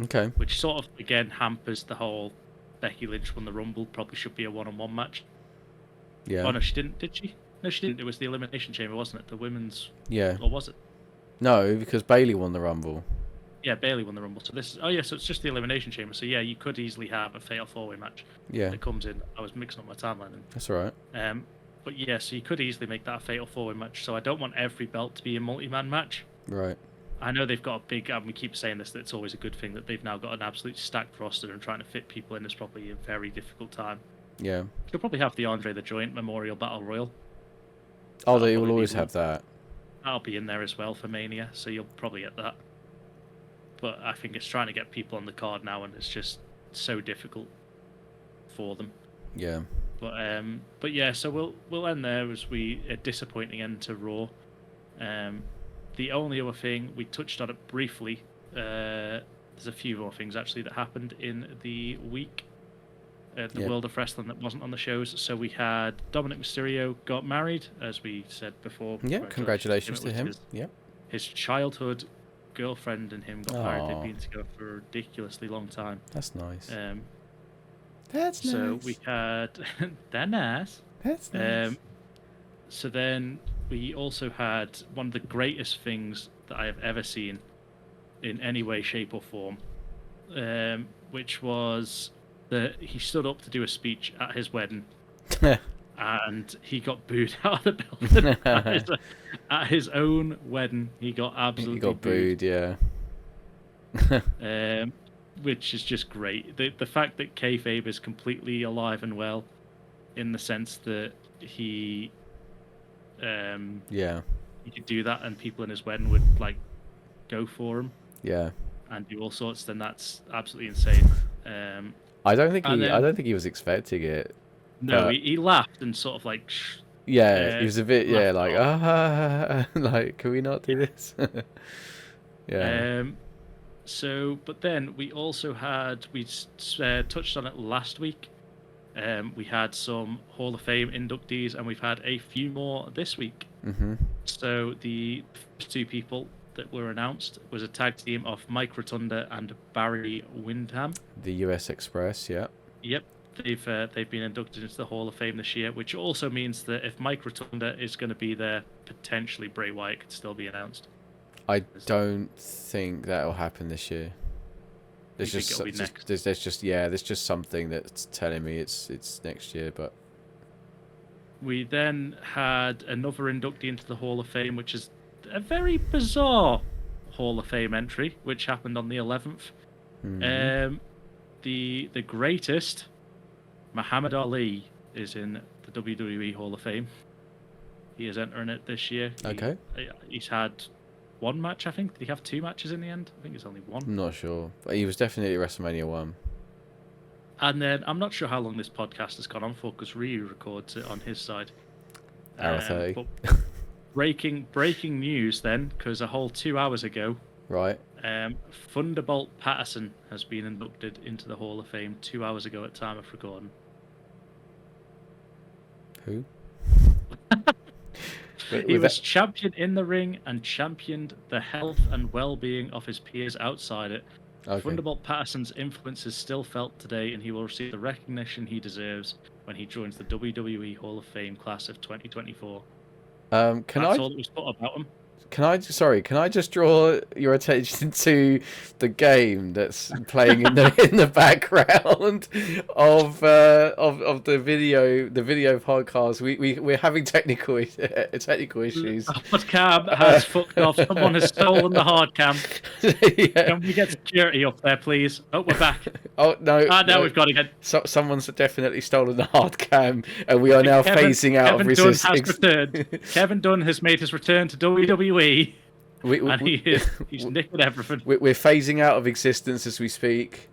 Okay. which sort of again hampers the whole Becky Lynch won the Rumble. Probably should be a one-on-one match. Yeah. Oh no, she didn't. Did she? No, she didn't. It was the Elimination Chamber, wasn't it? The women's. Yeah. Or was it? No, because Bayley won the Rumble. Yeah, Bayley won the Rumble. So this. Oh yeah, so it's just the Elimination Chamber. So yeah, you could easily have a fatal four-way match. Yeah. That comes in. I was mixing up my timeline. That's all right. But yeah, so you could easily make that a fatal four-way match. So I don't want every belt to be a multi-man match. Right. I know they've got a big, and we keep saying this, that it's always a good thing that they've now got an absolute stacked roster, and trying to fit people in is probably a very difficult time. Yeah. You'll probably have the Andre the Giant Memorial Battle Royal. Oh, they will always have that. That'll be in there as well for Mania, so you'll probably get that. But I think it's trying to get people on the card now, and it's just so difficult for them. Yeah. But yeah, so we'll end there as a disappointing end to Raw. The only other thing, we touched on it briefly, there's a few more things actually that happened in the week at the World of Wrestling that wasn't on the shows. So we had Dominic Mysterio got married, as we said before. Yeah, congratulations to him. His childhood girlfriend and him got married. They've Aw. been together for a ridiculously long time. That's nice. That's nice. So we had they're nice. That's nice. So then we also had one of the greatest things that I have ever seen in any way, shape, or form, which was that he stood up to do a speech at his wedding, and he got booed out of the building at his own wedding. He got absolutely booed. Yeah. Which is just great. The fact that kayfabe is completely alive and well, in the sense that he could do that, and people in his wedding would like go for him. Yeah. And do all sorts. Then that's absolutely insane. I don't think he was expecting it. No, he laughed and sort of like. He was a bit like like, can we not do this? Yeah. So, but then we also had, we touched on it last week. We had some Hall of Fame inductees, and we've had a few more this week. Mm-hmm. So the first two people that were announced was a tag team of Mike Rotunda and Barry Windham. The US Express, yeah. Yep, they've been inducted into the Hall of Fame this year, which also means that if Mike Rotunda is going to be there, potentially Bray Wyatt could still be announced. I don't think that'll happen this year. There's just something that's telling me it's next year, but we then had another inductee into the Hall of Fame, which is a very bizarre Hall of Fame entry, which happened on the 11th. Mm-hmm. The greatest, Muhammad Ali, is in the WWE Hall of Fame. He is entering it this year. Okay. He's had one match, I think. Did he have two matches in the end? I think it's only one. I'm not sure. But he was definitely at WrestleMania 1. And then, I'm not sure how long this podcast has gone on for, because Ryu records it on his side. Hour 30. But breaking news then, because a whole 2 hours ago, right. Thunderbolt Patterson has been inducted into the Hall of Fame 2 hours ago at time of recording. Who? He was champion in the ring and championed the health and well-being of his peers outside it. Okay. Thunderbolt Patterson's influence is still felt today, and he will receive the recognition he deserves when he joins the WWE Hall of Fame class of 2024. That's all that was put about him. Can I just draw your attention to the game that's playing in the background of the video podcast? We're having technical issues. The hard cam has fucked off. Someone has stolen the hard cam. Yeah. Can we get security up there, please? Oh, we're back. Oh no! Now we've got again. Someone's definitely stolen the hard cam, and we are now phasing out of resistance. Kevin Dunn has returned. Kevin Dunn has made his return to WWE. And he's nicking everything. We're phasing out of existence as we speak,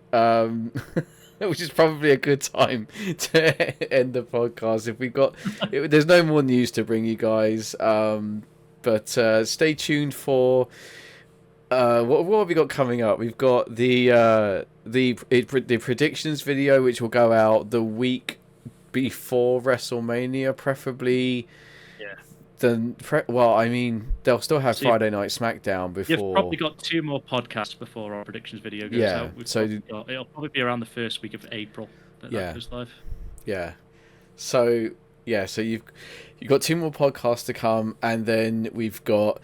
which is probably a good time to end the podcast. There's no more news to bring you guys, but stay tuned for what have we got coming up? We've got the predictions video, which will go out the week before WrestleMania, preferably. Yeah. They'll still have Friday Night SmackDown before. You've probably got 2 more podcasts before our predictions video goes out. It'll probably be around the first week of April that goes live. Yeah. So you've got 2 more podcasts to come, and then we've got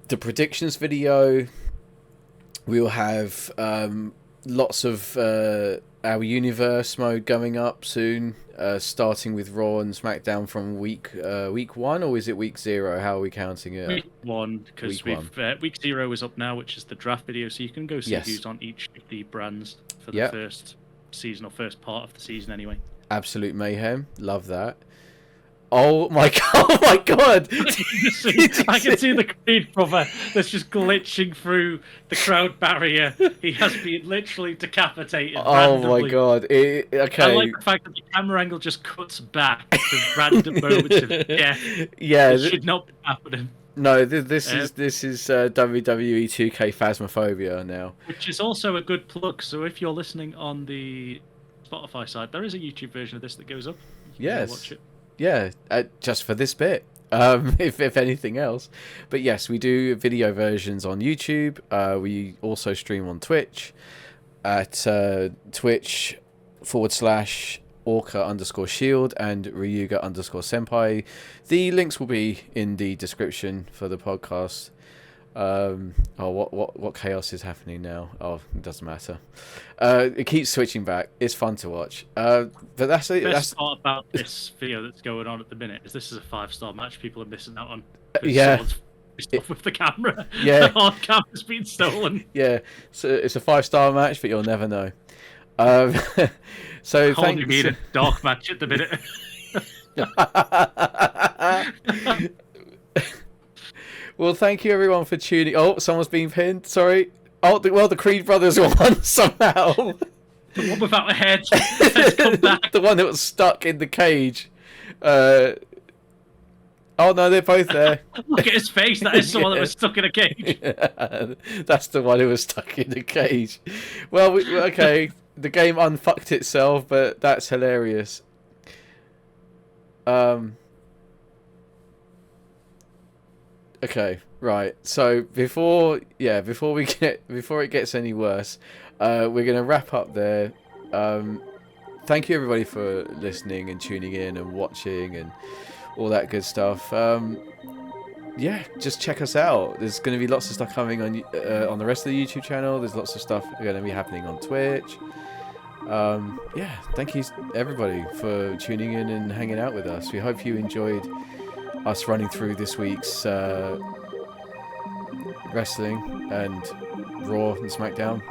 the predictions video. We'll have lots of our universe mode going up soon, starting with Raw and SmackDown from week 1, or is it week 0? How are we counting it? Week 1, because week 0 is up now, which is the draft video, so you can go see who's on each of the brands for the first season, or first part of the season anyway. Absolute mayhem. Love that. Oh my god! I can see the Creed brother that's just glitching through the crowd barrier. He has been literally decapitated. Randomly. My god! Okay. I like the fact that the camera angle just cuts back to random moments of death. Yeah, it should not be happening. No, this is WWE 2K Phasmophobia now. Which is also a good plug. So if you're listening on the Spotify side, there is a YouTube version of this that goes up. You can watch it. Yeah, just for this bit, if anything else. But yes, we do video versions on YouTube. We also stream on Twitch at Twitch/Orca_Shield and Ryuga_Senpai. The links will be in the description for the podcast. What chaos is happening now? Oh, it doesn't matter. It keeps switching back. It's fun to watch. But that's it. The That's best part about this video that's going on at the minute is this is a 5-star match people are missing out on. Yeah. Someone's pissed off with the camera. Yeah. The camera's been stolen. Yeah. So it's a 5-star match, but you'll never know. So Only thanks. being a dark match at the minute. Well, thank you everyone for tuning. Oh, someone's been pinned. Sorry. Oh, the Creed brothers won somehow. The one without a head has come back. The one that was stuck in the cage. Oh no, they're both there. Look at his face. That is someone that was stuck in a cage. That's the one who was stuck in the cage. Well, okay. The game unfucked itself, but that's hilarious. Okay, right. So before it gets any worse, we're gonna wrap up there. Thank you everybody for listening and tuning in and watching and all that good stuff. Yeah, just check us out. There's going to be lots of stuff coming on the rest of the YouTube channel. There's lots of stuff going to be happening on Twitch. Yeah, thank you everybody for tuning in and hanging out with us. We hope you enjoyed us running through this week's wrestling and Raw and SmackDown.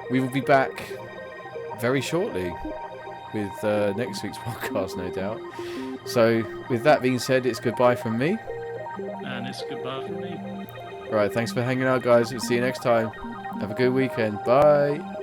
We will be back very shortly with next week's podcast, no doubt. So, with that being said, it's goodbye from me. And it's goodbye from me. Right, thanks for hanging out, guys. We'll see you next time. Have a good weekend. Bye.